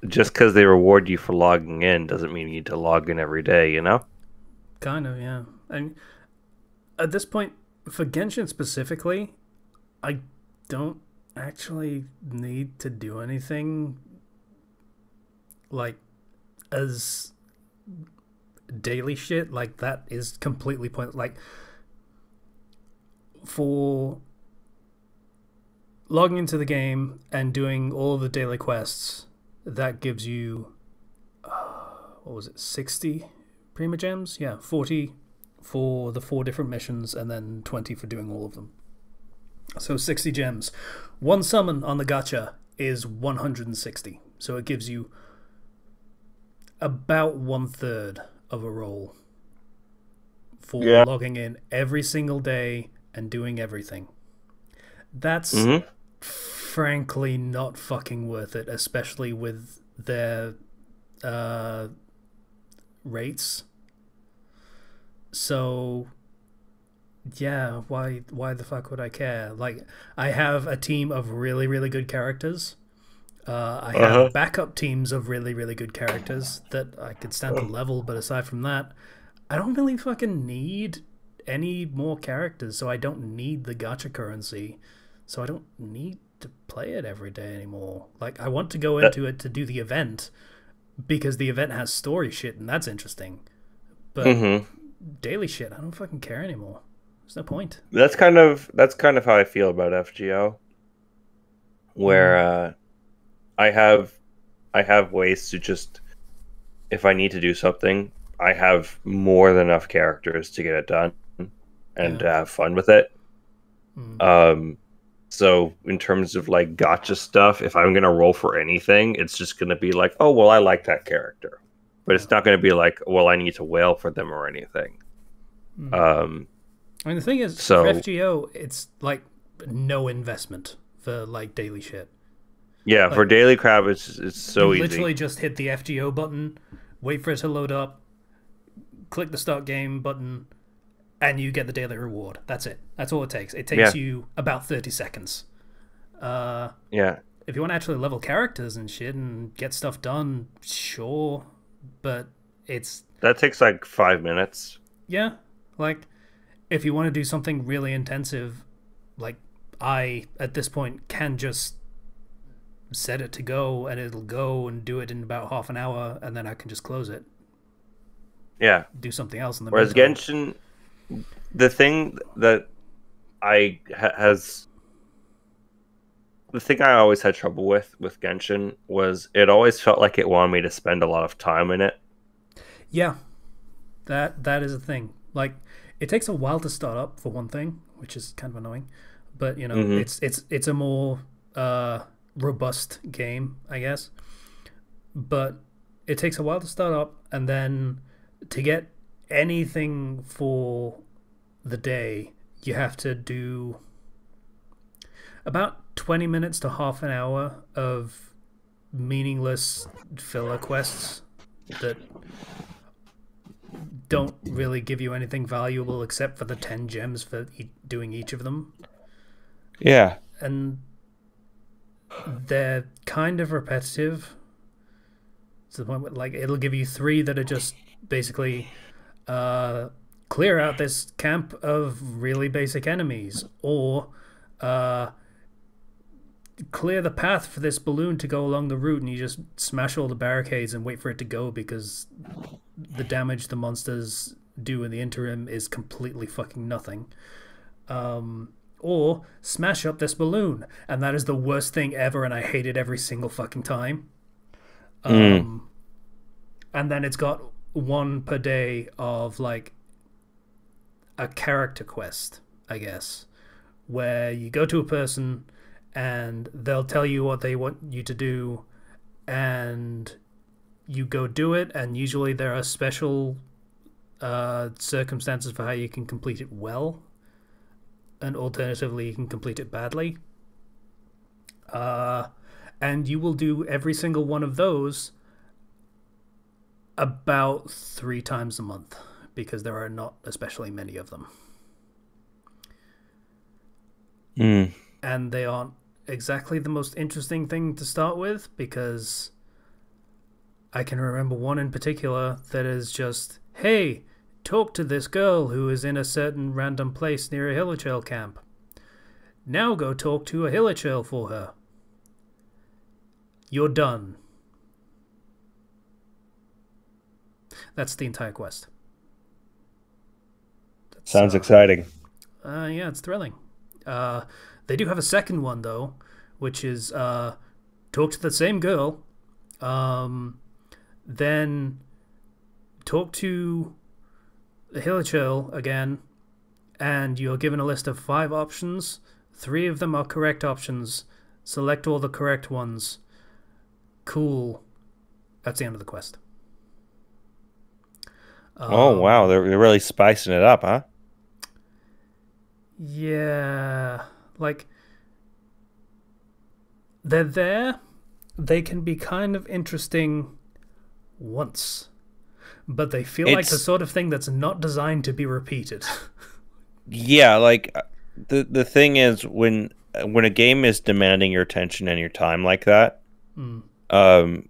just because they reward you for logging in doesn't mean you need to log in every day, you know? Kind of, yeah. And at this point, for Genshin specifically, I don't actually need to do anything like as daily shit. Like, that is completely pointless. Like, for logging into the game and doing all of the daily quests, that gives you what was it, 60 Prima Gems? Yeah, 40 for the 4 different missions, and then 20 for doing all of them. So 60 gems. One summon on the gacha is 160. So it gives you about 1/3 of a roll for logging in every single day and doing everything. That's frankly not fucking worth it, especially with their rates. So yeah, why the fuck would I care? Like, I have a team of really, really good characters. I have backup teams of really, really good characters that I could stand to level, but aside from that, I don't really fucking need any more characters, so I don't need the gacha currency, so I don't need to play it every day anymore. Like, I want to go into it to do the event, because the event has story shit, and that's interesting. But daily shit, I don't fucking care anymore. There's no point. That's kind of how I feel about FGO, where I have ways to just, if I need to do something, I have more than enough characters to get it done and have fun with it. So in terms of like gacha stuff, if I'm gonna roll for anything, it's just gonna be like, oh well, I like that character, but it's not gonna be like, well, I need to whale for them or anything. I mean, the thing is, for FGO, it's like no investment for like daily shit. Yeah, like, for daily crap, it's so easy. Literally just hit the FGO button, wait for it to load up, click the start game button, and you get the daily reward. That's it. That's all it takes. It takes you about 30 seconds. If you want to actually level characters and shit and get stuff done, sure. But it's That takes like 5 minutes. yeah, like if you want to do something really intensive, like I at this point can just set it to go and it'll go and do it in about half an hour, and then I can just close it, Yeah. do something else in the Whereas meantime. Genshin, the thing that I has the thing I always had trouble with Genshin was it always felt like it wanted me to spend a lot of time in it. Yeah, that is a thing. Like it takes a while to start up for one thing, which is kind of annoying. But you know, Hmm. it's a more robust game, I guess. But it takes a while to start up, and then to get anything for the day, you have to do about 20 minutes to half an hour of meaningless filler quests that don't really give you anything valuable except for the 10 gems for doing each of them. Yeah. And they're kind of repetitive to the point where, like, it'll give you three that are just basically clear out this camp of really basic enemies, or uh, clear the path for this balloon to go along the route, and you just smash all the barricades and wait for it to go because the damage the monsters do in the interim is completely fucking nothing. Or smash up this balloon, and that is the worst thing ever, and I hate it every single fucking time. Mm. And then it's got one per day of like a character quest, I guess, where you go to a person and they'll tell you what they want you to do, and you go do it, and usually there are special circumstances for how you can complete it well, and alternatively you can complete it badly. And you will do every single one of those about 3 times a month because there are not especially many of them. Mm. And they aren't exactly the most interesting thing to start with, because I can remember one in particular that is just, hey, talk to this girl who is in a certain random place near a Hilichurl camp. Now go talk to a Hilichurl for her. You're done. That's the entire quest. Sounds exciting. Yeah, it's thrilling. They do have a second one though, which is talk to the same girl, then talk to the Hilichurl again, and you're given a list of 5 options. 3 of them are correct options. Select all the correct ones. Cool. That's the end of the quest. Oh wow, they're really spicing it up, huh? Yeah, like they're there. They can be kind of interesting once, but they feel like the It's sort of thing that's not designed to be repeated. yeah, like the thing is when a game is demanding your attention and your time like that, Mm. um,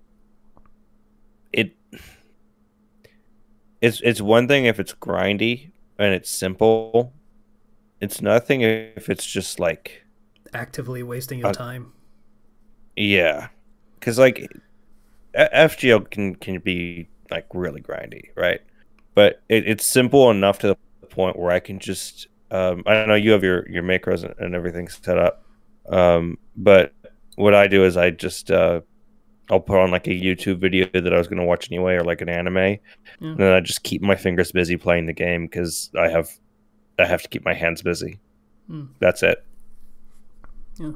it it's one thing if it's grindy and it's simple. It's nothing if it's just like Actively wasting your a, time. yeah, because like FGO can be like really grindy, right? But it's simple enough to the point where I can just I know you have your macros and everything set up, but what I do is I just I'll put on like a YouTube video that I was going to watch anyway, or like an anime, and Yeah. then I just keep my fingers busy playing the game because I have to keep my hands busy. Mm. That's it. Yeah.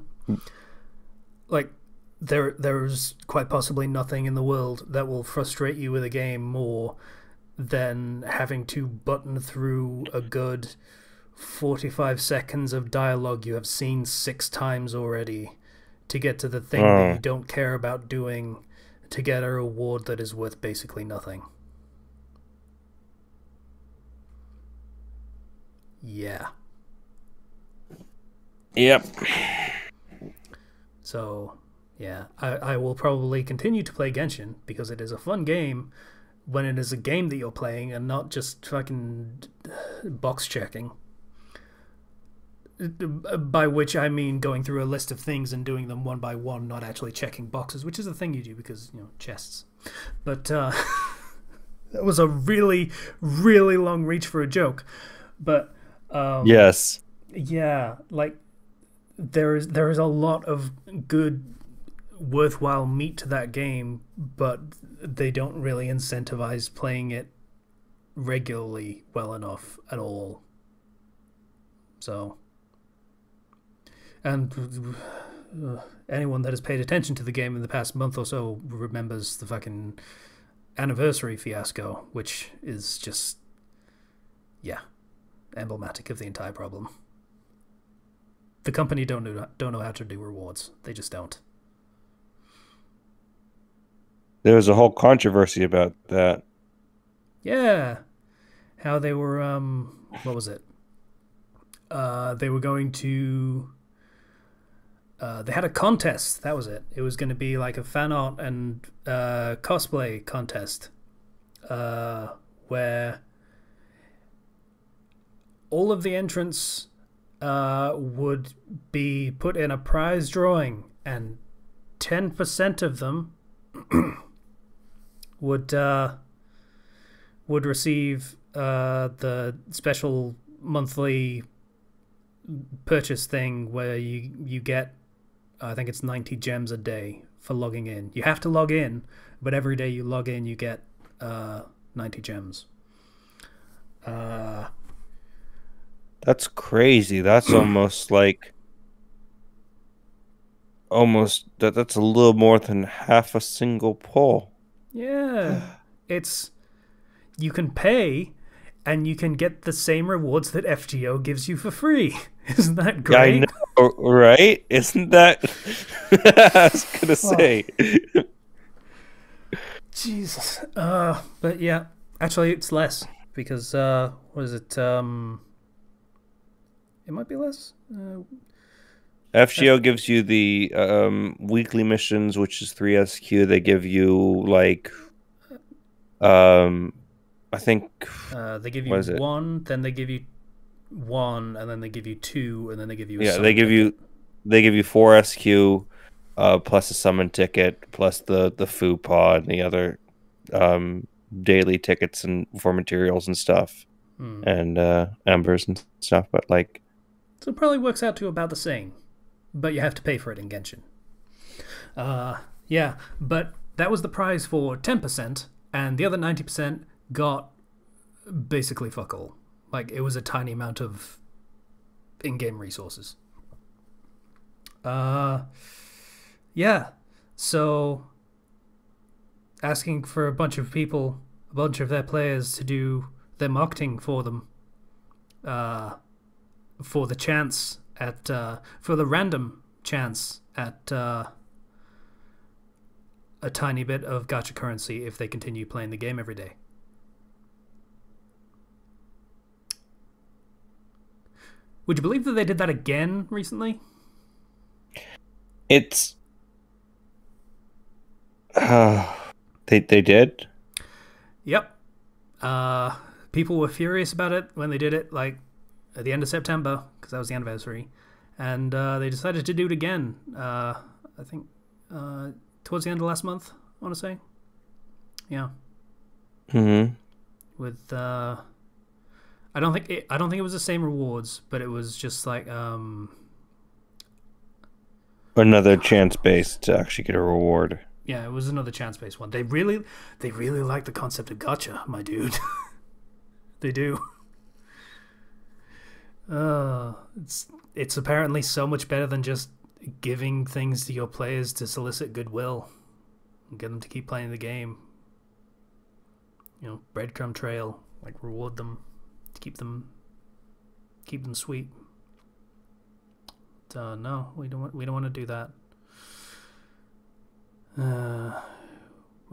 Like there's quite possibly nothing in the world that will frustrate you with a game more than having to button through a good 45 seconds of dialogue you have seen 6 times already to get to the thing that you don't care about doing to get a reward that is worth basically nothing. Yeah. Yep. So, yeah, I will probably continue to play Genshin because it is a fun game when it is a game that you're playing and not just fucking box checking. By which I mean going through a list of things and doing them one by one, not actually checking boxes, which is a thing you do because, chests. But that was a really, really long reach for a joke. But yes, yeah, like there is a lot of good, worthwhile meat to that game, but they don't really incentivize playing it regularly well enough at all. So. And anyone that has paid attention to the game in the past month or so remembers the fucking anniversary fiasco, which is just, emblematic of the entire problem. The company don't know how to do rewards. They just don't. there was a whole controversy about that. Yeah, how they were what was it? They were going to. They had a contest. That was it. It was going to be like a fan art and cosplay contest, where all of the entrants would be put in a prize drawing, and 10% of them would receive the special monthly purchase thing where you get, I think it's 90 gems a day for logging in. You have to log in, but every day you log in, you get 90 gems. That's crazy. That's almost like that's a little more than half a single pull. Yeah, you can pay, and you can get the same rewards that FGO gives you for free. Isn't that great? Yeah, I know, right? Isn't that? I was gonna say. Jesus. But yeah, actually, it's less because what is it? It might be less. FGO gives you the weekly missions, which is 3 SQ. They give you like, I think they give you one, then they give you one, and then they give you two, and then they give you they give you 4 SQ, plus a summon ticket, plus the food pod and the other daily tickets and for materials and stuff, and embers and stuff. But like, so it probably works out to about the same, but you have to pay for it in Genshin. Yeah, but that was the prize for 10%, and the other 90% got basically fuck all. Like, it was a tiny amount of in-game resources. Yeah, so asking for a bunch of people, a bunch of their players to do their marketing for them, for the chance at, for the random chance at a tiny bit of gacha currency if they continue playing the game every day. Would you believe that they did that again recently? It's they did. Yep. People were furious about it when they did it, like at the end of September, because that was the anniversary, and they decided to do it again. I think towards the end of last month, I want to say. Yeah. Mm-hmm. With I don't think it was the same rewards, but it was just like another chance based to actually get a reward. Yeah, it was another chance based one. They really like the concept of gacha, my dude. They do. It's apparently so much better than just giving things to your players to solicit goodwill and get them to keep playing the game. Breadcrumb trail, like reward them to keep them sweet. But, no, we don't want to do that. We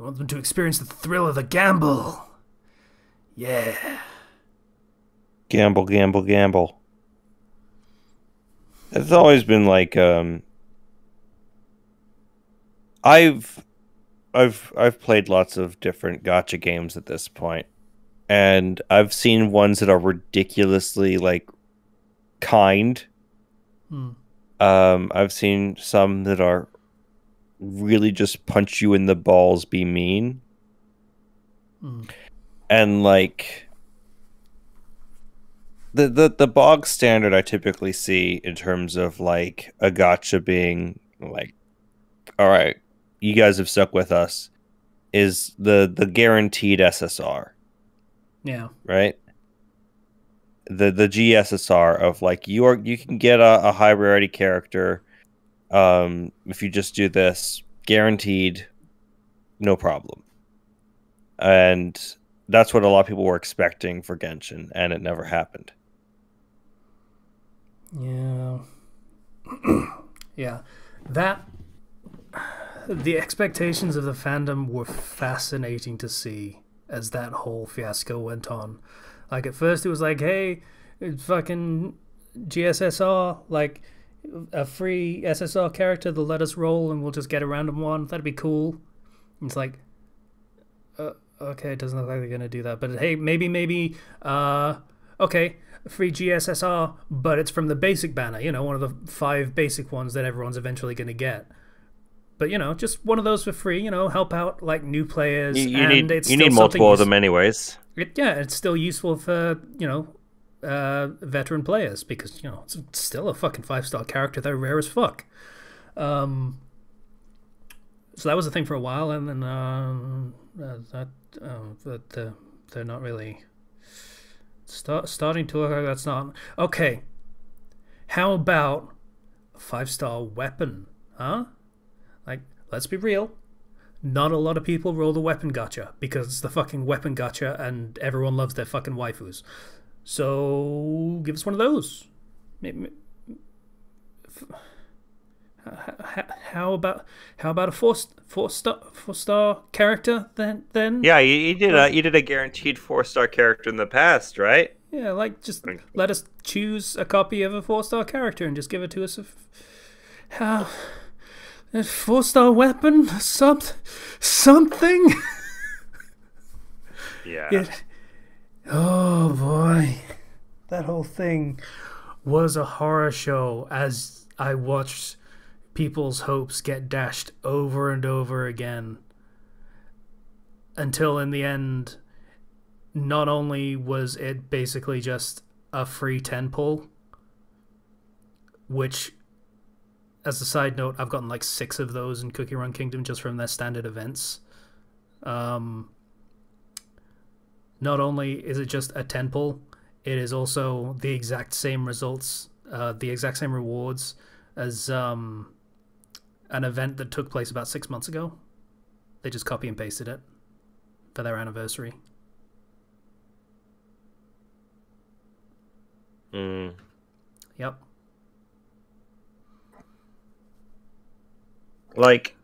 want them to experience the thrill of the gamble. Yeah. Gamble, gamble, gamble. It's always been like I've I've played lots of different gacha games at this point, and I've seen ones that are ridiculously like kind. Hmm. I've seen some that are really just punch you in the balls, be mean, Hmm. and like the bog standard I typically see in terms of like a gacha being like, all right, you guys have stuck with us, is the guaranteed SSR, Yeah. right? The GSSR of like you can get a high rarity character if you just do this, guaranteed, no problem. And that's what a lot of people were expecting for Genshin, and it never happened. Yeah. Yeah. That the expectations of the fandom were fascinating to see as that whole fiasco went on. Like at first it was like, hey, it's fucking GSSR, like a free SSR character, they'll let us roll and we'll just get a random one. That'd be cool. And it's like, okay, it doesn't look like they're gonna do that. But hey, maybe, okay, free GSSR, but it's from the basic banner. You know, one of the 5 basic ones that everyone's eventually gonna get. But you know, just one of those for free. You know, help out like new players, and it's you still need multiple of them anyways. yeah, it's still useful for veteran players because you know it's still a fucking 5-star character. They're rare as fuck. So that was a thing for a while, and then they're not really starting to look like that's not okay. How about a 5-star weapon, huh? Like, let's be real. Not a lot of people roll the weapon gacha because it's the fucking weapon gacha and everyone loves their fucking waifus. So give us one of those. How about a four-star character then? Yeah, you did a guaranteed 4-star character in the past, right? Yeah, like just let us choose a copy of a 4-star character and just give it to us. How? A 4-star weapon? Something? Yeah. Oh boy. That whole thing was a horror show as I watched people's hopes get dashed over and over again. Until in the end, not only was it basically just a free 10 pull, which, as a side note, I've gotten like 6 of those in Cookie Run Kingdom just from their standard events. Not only is it just a 10 pull, it is also the exact same results, the exact same rewards as an event that took place about 6 months ago. They just copy and pasted it for their anniversary. Yep. Like,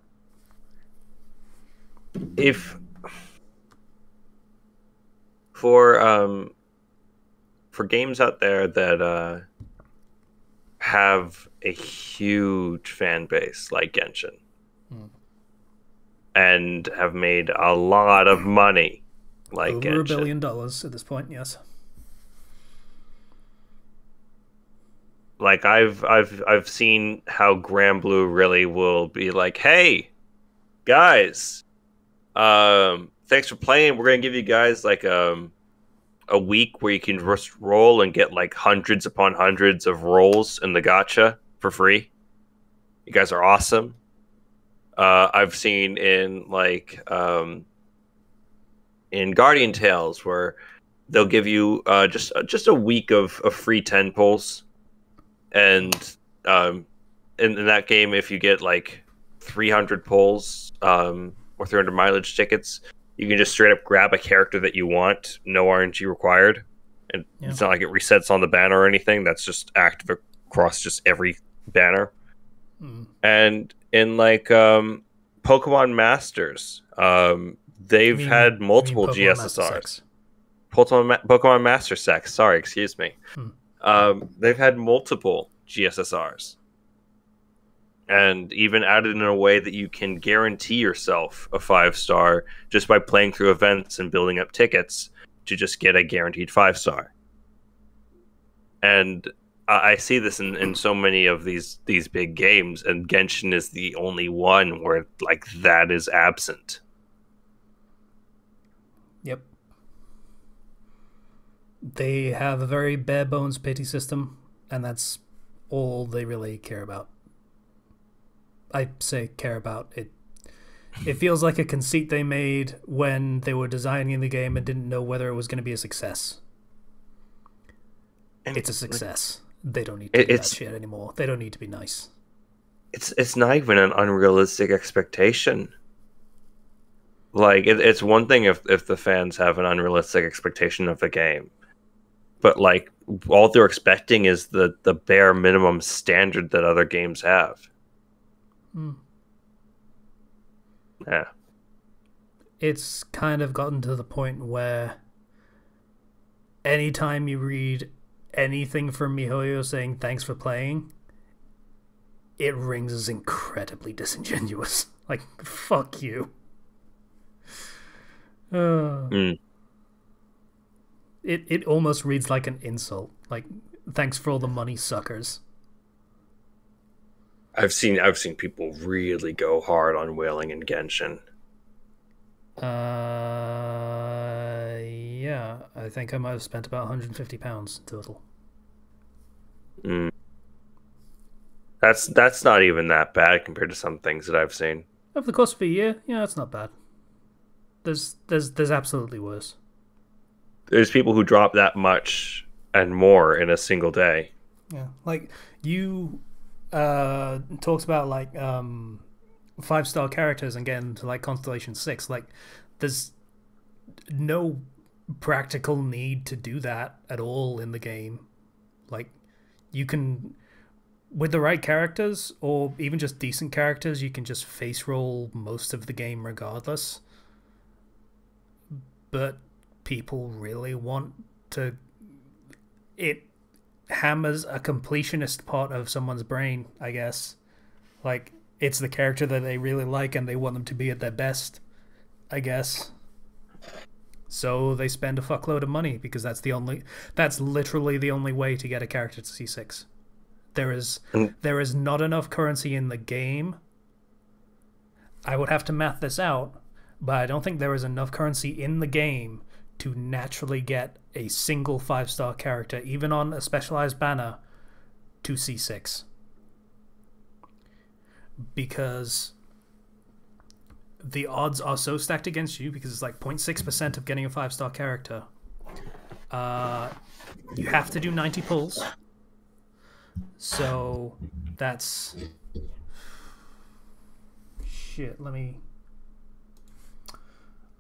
if for games out there that have a huge fan base like Genshin and have made a lot of money like over Genshin. $1 billion at this point, yes. Like I've seen how Granblue really will be like, hey guys, thanks for playing. We're gonna give you guys like a week where you can just roll and get like hundreds upon hundreds of rolls in the gacha for free. You guys are awesome. I've seen in like in Guardian Tales where they'll give you just a week of free 10 pulls. And in that game, if you get like 300 pulls or 300 mileage tickets, you can just straight up grab a character that you want, no RNG required. And it's not like it resets on the banner or anything. That's just active across just every banner. And in like Pokemon Masters, they've had multiple GSSRs. Pokemon Master Sex. Sorry, excuse me. They've had multiple GSSRs. and even added in a way that you can guarantee yourself a 5-star just by playing through events and building up tickets to just get a guaranteed 5-star. And I see this in so many of these big games, and Genshin is the only one where like that is absent. Yep. They have a very bare bones pity system, and that's all they really care about. I say care about it. It feels like a conceit they made when they were designing the game and didn't know whether it was going to be a success. And it's a success. They don't need to do that shit anymore. They don't need to be nice. It's not even an unrealistic expectation. Like, it's one thing if the fans have an unrealistic expectation of the game. But, like, all they're expecting is the bare minimum standard that other games have. Yeah. It's kind of gotten to the point where anytime you read anything from MiHoYo saying thanks for playing, it rings as incredibly disingenuous. Like, fuck you. It almost reads like an insult. Like, thanks for all the money, suckers. I've seen people really go hard on whaling in Genshin. Yeah, I think I might have spent about £150 total. That's not even that bad compared to some things that I've seen. Over the course of a year, yeah, that's not bad. There's absolutely worse. There's people who drop that much and more in a single day. Yeah, like you talks about like 5-star characters and getting to like Constellation 6. Like, there's no practical need to do that at all in the game. Like, you can, with the right characters or even just decent characters, you can just face roll most of the game regardless. But people really want to... It hammers a completionist part of someone's brain, I guess. Like, it's the character that they really like and they want them to be at their best, I guess. So they spend a fuckload of money because that's literally the only way to get a character to C6. There is not enough currency in the game. I would have to math this out, but I don't think there is enough currency in the game to naturally get a single 5-star character, even on a specialized banner, to C6. Because the odds are so stacked against you, because it's like 0.6% of getting a 5-star character. You have to do 90 pulls. So that's... Shit, let me...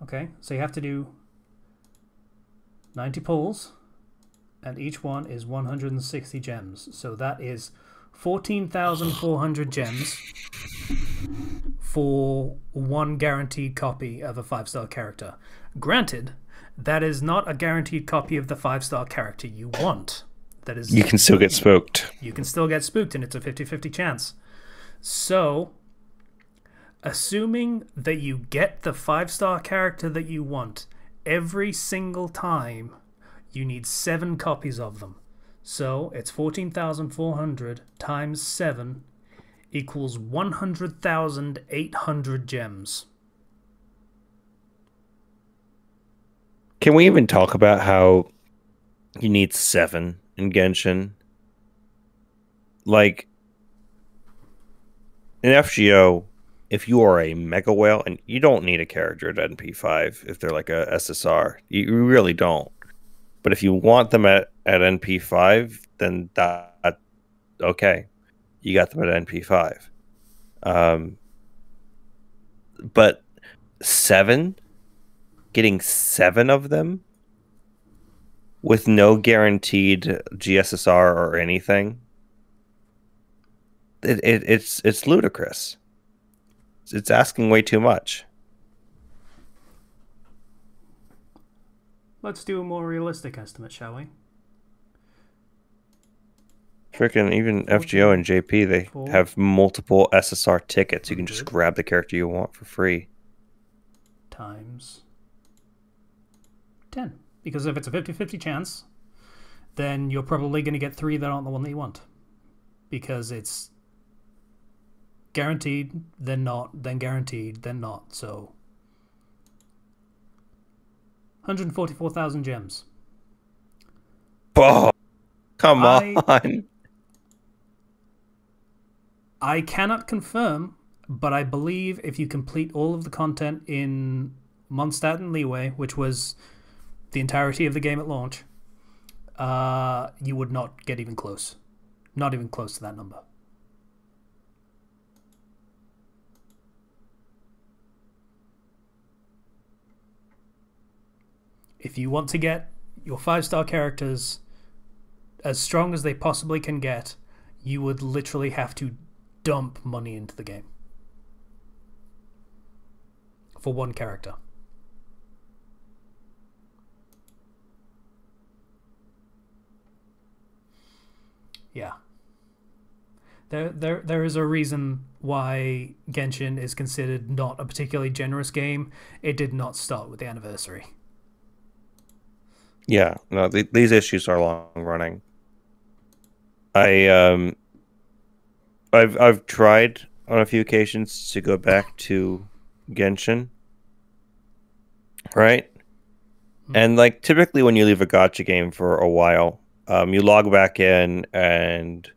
Okay, so you have to do 90 pulls, and each one is 160 gems. So that is 14,400 gems for one guaranteed copy of a 5-star character. Granted, that is not a guaranteed copy of the 5-star character you want. That is, you can still get spooked. You can still get spooked, and it's a 50-50 chance. So, assuming that you get the 5-star character that you want every single time, you need 7 copies of them. So it's 14,400 times 7 equals 100,800 gems. Can we even talk about how you need 7 in Genshin? Like, in FGO, if you are a Mega Whale, and you don't need a character at NP5 if they're like a SSR. You really don't. But if you want them at NP5, then that okay. You got them at NP5. But 7? Getting 7 of them with no guaranteed GSSR or anything? It's ludicrous. It's asking way too much. Let's do a more realistic estimate, shall we? freaking even FGO and JP, they have multiple SSR tickets. You can just grab the character you want for free. Times 10. Because if it's a 50-50 chance, then you're probably going to get 3 that aren't the one that you want. Because it's guaranteed, then not, then guaranteed, then not. So 144,000 gems. Oh, come on. I cannot confirm, but I believe if you complete all of the content in Mondstadt and Leeway, which was the entirety of the game at launch, you would not get even close. Not even close to that number. If you want to get your 5-star characters as strong as they possibly can get, you would literally have to dump money into the game for one character. Yeah. There is a reason why Genshin is considered not a particularly generous game. It did not start with the anniversary. Yeah, no, these issues are long running. I've tried on a few occasions to go back to Genshin, right? And like typically when you leave a gacha game for a while, you log back in and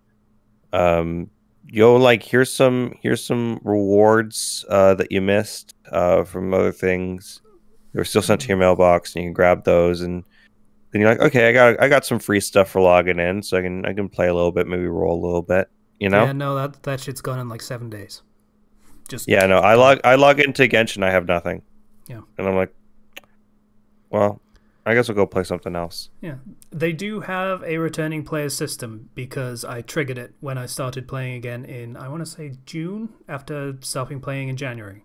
you'll like here's some rewards that you missed from other things. They're still sent to your mailbox, and you can grab those, and then you're like, okay, I got some free stuff for logging in, so I can play a little bit, maybe roll a little bit, you know? Yeah, no, that shit's gone in like 7 days. Just yeah, no, I log into Genshin, I have nothing. Yeah, and I'm like, well, I guess I'll go play something else. Yeah, they do have a returning player system because I triggered it when I started playing again in, I want to say June, after stopping playing in January,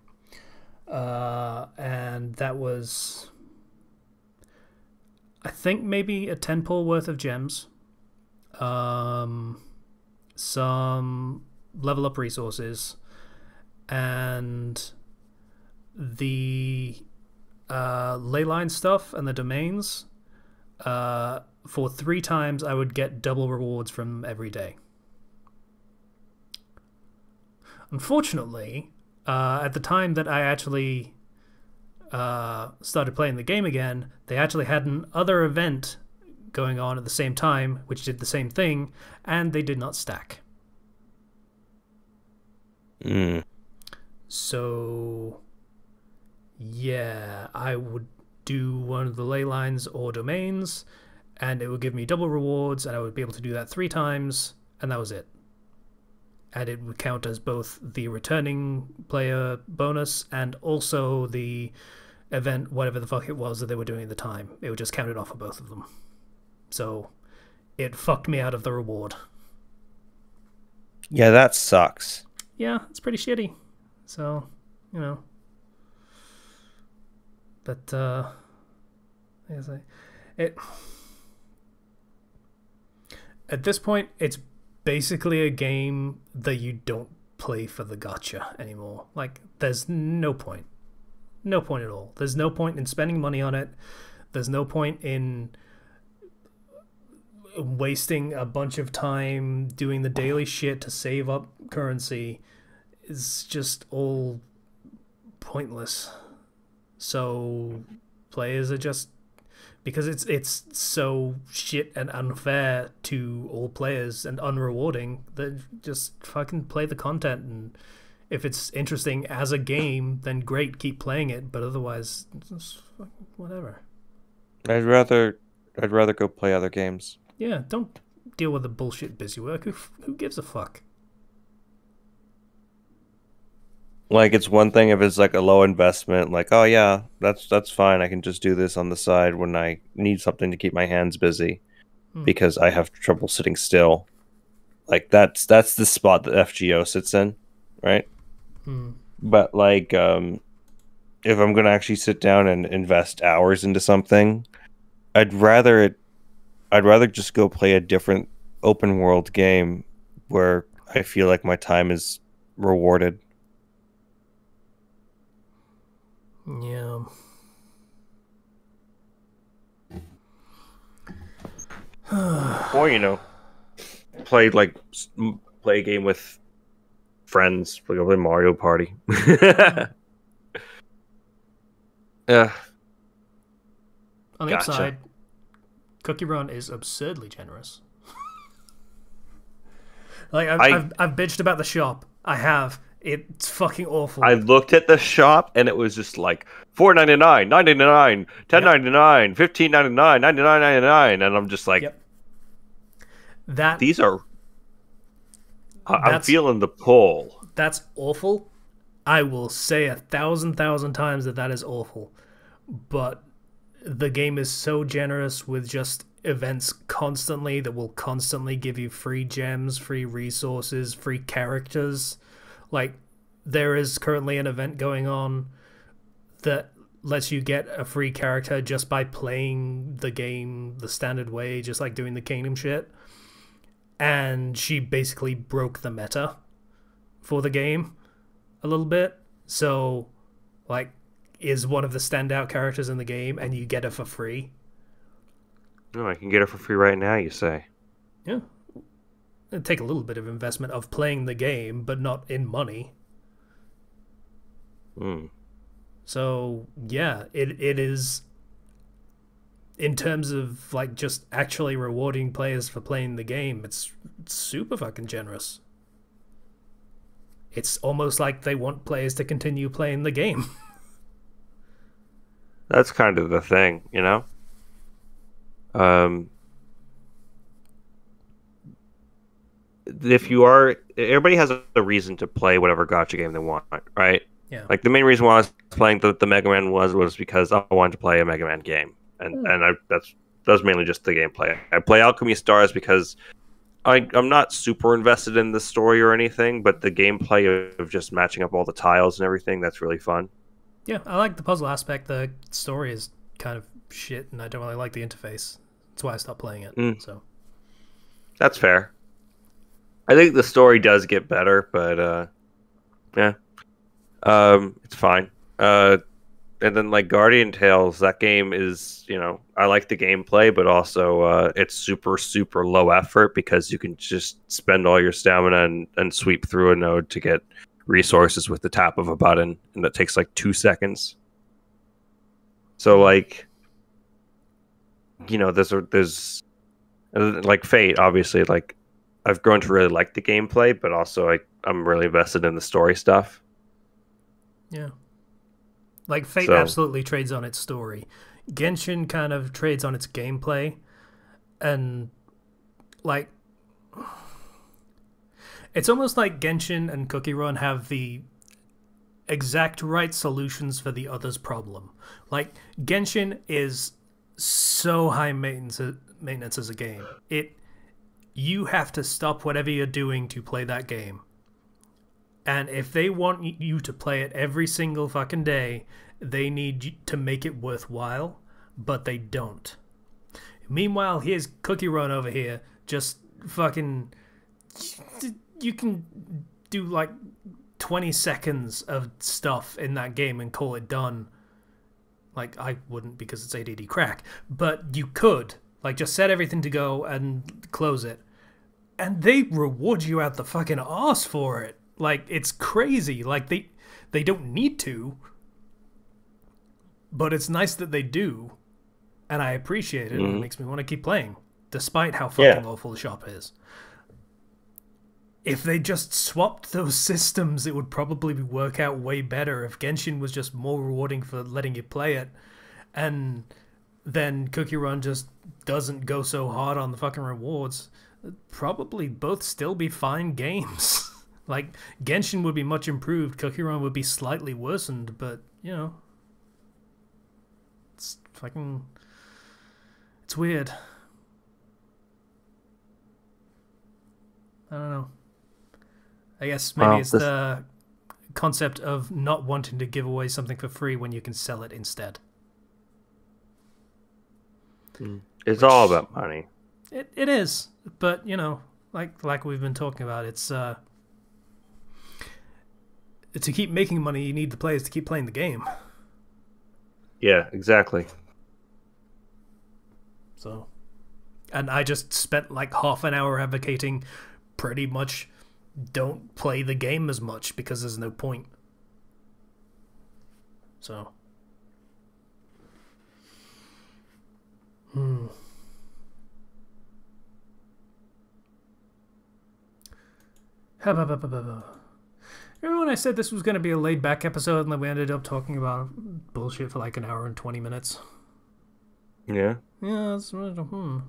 and that was, I think, maybe a 10 pull worth of gems, some level up resources, and the leyline stuff and the domains. For 3 times I would get double rewards from every day. Unfortunately, at the time that I actually started playing the game again, they actually had an other event going on at the same time, which did the same thing, and they did not stack. So, yeah, I would do one of the ley lines or domains, and it would give me double rewards, and I would be able to do that 3 times, and that was it. And it would count as both the returning player bonus and also the event, whatever the fuck it was that they were doing at the time. It would just count it off for both of them. So it fucked me out of the reward. Yeah, that sucks. Yeah, it's pretty shitty. So, you know. But, like I say, at this point, it's basically a game that you don't play for the gacha anymore. Like, there's no point. No point at all. There's no point in spending money on it. There's no point in wasting a bunch of time doing the daily shit to save up currency. It's just all pointless. So players are just, because it's so shit and unfair to all players and unrewarding, that just fucking play the content, and if it's interesting as a game, then great, keep playing it, but otherwise, just whatever. I'd rather go play other games. Yeah, don't deal with the bullshit busy work. Who gives a fuck? Like, it's one thing if it's like a low investment, like, oh yeah, that's fine. I can just do this on the side when I need something to keep my hands busy because I have trouble sitting still. Like, that's the spot that FGO sits in, right? But like, if I'm gonna actually sit down and invest hours into something, I'd rather just go play a different open world game where I feel like my time is rewarded. Yeah. Or play play a game with friends, like a Mario Party. Yeah. On the Gacha. upside, Cookie Run is absurdly generous. Like I've bitched about the shop. I have. It's fucking awful. I looked at the shop and it was just like $4.99, $9.99, $10.99, $15.99, $99.99, and I'm just like, yep. That these are. I'm feeling the pull. That's awful. I will say 1,000 times that is awful. But the game is so generous with just events constantly that will constantly give you free gems, free resources, free characters. Like, there is currently an event going on that lets you get a free character just by playing the game the standard way, just like doing the kingdom shit. And she basically broke the meta for the game a little bit. So, like, is one of the standout characters in the game, and you get her for free. Oh, I can get her for free right now, you say? Yeah. It'd take a little bit of investment of playing the game, but not in money. So, yeah, it is, in terms of, like, just actually rewarding players for playing the game, it's super fucking generous. It's almost like they want players to continue playing the game. That's kind of the thing, If you are, everybody has a reason to play whatever gacha game they want, right? Yeah. Like the main reason why I was playing the Mega Man was because I wanted to play a Mega Man game, and that's mainly just the gameplay. I play Alchemy Stars because I'm not super invested in the story or anything, but the gameplay of just matching up all the tiles and everything, that's really fun. Yeah, I like the puzzle aspect. The story is kind of shit, and I don't really like the interface. That's why I stopped playing it. So that's fair. I think the story does get better, but yeah, it's fine. And then like Guardian Tales, that game is, I like the gameplay, but also it's super, super low effort because you can just spend all your stamina and sweep through a node to get resources with the tap of a button, and that takes like 2 seconds. So like, there's like Fate, obviously, like I've grown to really like the gameplay, but also I'm really invested in the story stuff. Yeah. Like, Fate absolutely trades on its story. Genshin kind of trades on its gameplay. And, like, it's almost like Genshin and Cookie Run have the exact right solutions for the other's problem. Like, Genshin is so high maintenance as a game. You have to stop whatever you're doing to play that game. And if they want you to play it every single fucking day, they need to make it worthwhile, but they don't. Meanwhile, here's Cookie Run over here, just fucking... You can do like 20 seconds of stuff in that game and call it done. Like, I wouldn't because it's ADD crack, but you could. Like, just set everything to go and close it. And they reward you out the fucking arse for it. Like, it's crazy. Like, they don't need to. But it's nice that they do. And I appreciate it. Mm-hmm. It makes me want to keep playing. Despite how fucking awful the shop is. If they just swapped those systems, it would probably work out way better. If Genshin was just more rewarding for letting you play it. And then Cookie Run just doesn't go so hard on the fucking rewards. Probably both still be fine games. Like, Genshin would be much improved, Cookie Run would be slightly worsened, but, it's fucking... It's weird. I don't know. I guess maybe it's the concept of not wanting to give away something for free when you can sell it instead. It's all about money. It is, but you know, like we've been talking about, it's to keep making money, you need the players to keep playing the game. Yeah, exactly. So, and I just spent like half an hour advocating pretty much don't play the game as much because there's no point. So, Remember when I said this was going to be a laid back episode and then we ended up talking about bullshit for like an hour and 20 minutes? Yeah. Yeah, that's Yeah.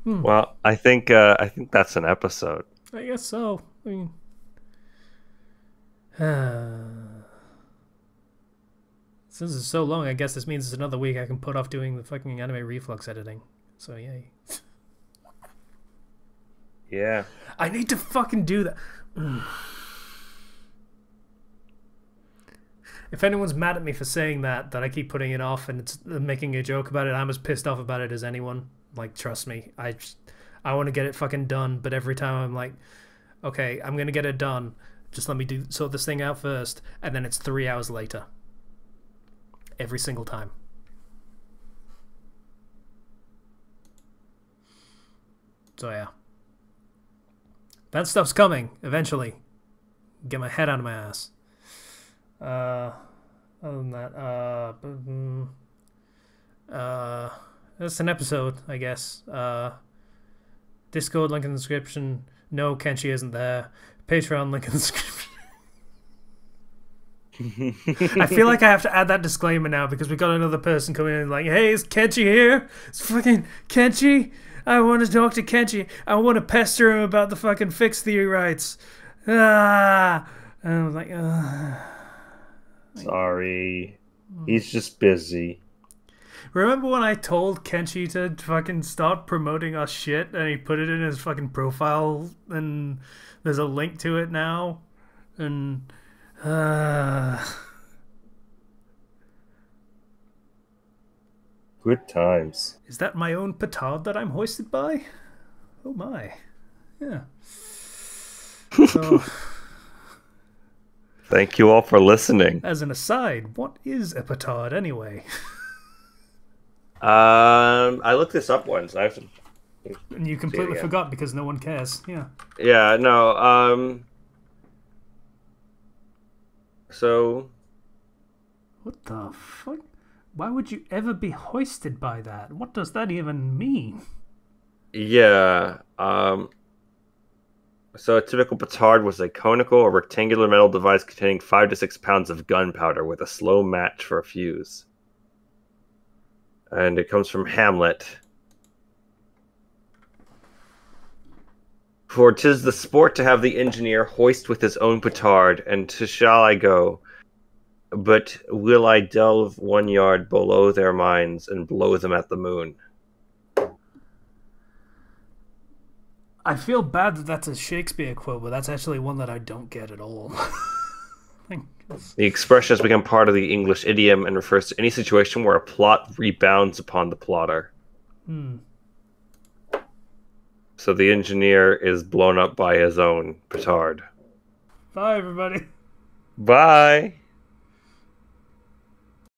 Well, I think that's an episode. I guess so. I mean, since it's so long, I guess this means it's another week I can put off doing the fucking anime reflux editing. So yay. Yeah. I need to fucking do that. If anyone's mad at me for saying that I keep putting it off and it's making a joke about it, I'm as pissed off about it as anyone. Like, trust me, I want to get it fucking done, but every time I'm like, okay, I'm gonna get it done. Just let me sort this thing out first, and then it's 3 hours later. Every single time. So yeah, that stuff's coming eventually. Get my head out of my ass. Other than that, that's an episode, I guess. Discord link in the description. No, Kenshi isn't there. Patreon link in the description. I feel like I have to add that disclaimer now because we got another person coming in like, hey, is Kenshi here? It's fucking Kenshi. I want to talk to Kenshi. I want to pester him about the fucking fixed theory rights. And I was like, sorry. He's just busy. Remember when I told Kenshi to fucking start promoting our shit and he put it in his fucking profile and there's a link to it now? And good times. Is that my own petard that I'm hoisted by? Oh my. Yeah. So, thank you all for listening. As an aside, what is a petard anyway? I looked this up once. I have to. And you completely forgot because no one cares. Yeah. Yeah. No. So. What the fuck? Why would you ever be hoisted by that? What does that even mean? Yeah. So a typical petard was a conical or rectangular metal device containing 5 to 6 pounds of gunpowder with a slow match for a fuse. And it comes from Hamlet. For 'tis the sport to have the engineer hoist with his own petard, and to shall I go, but will I delve 1 yard below their mines and blow them at the moon. I feel bad that that's a Shakespeare quote, but that's actually one that I don't get at all. The expression has become part of the English idiom and refers to any situation where a plot rebounds upon the plotter. So the engineer is blown up by his own petard. Bye, everybody. Bye.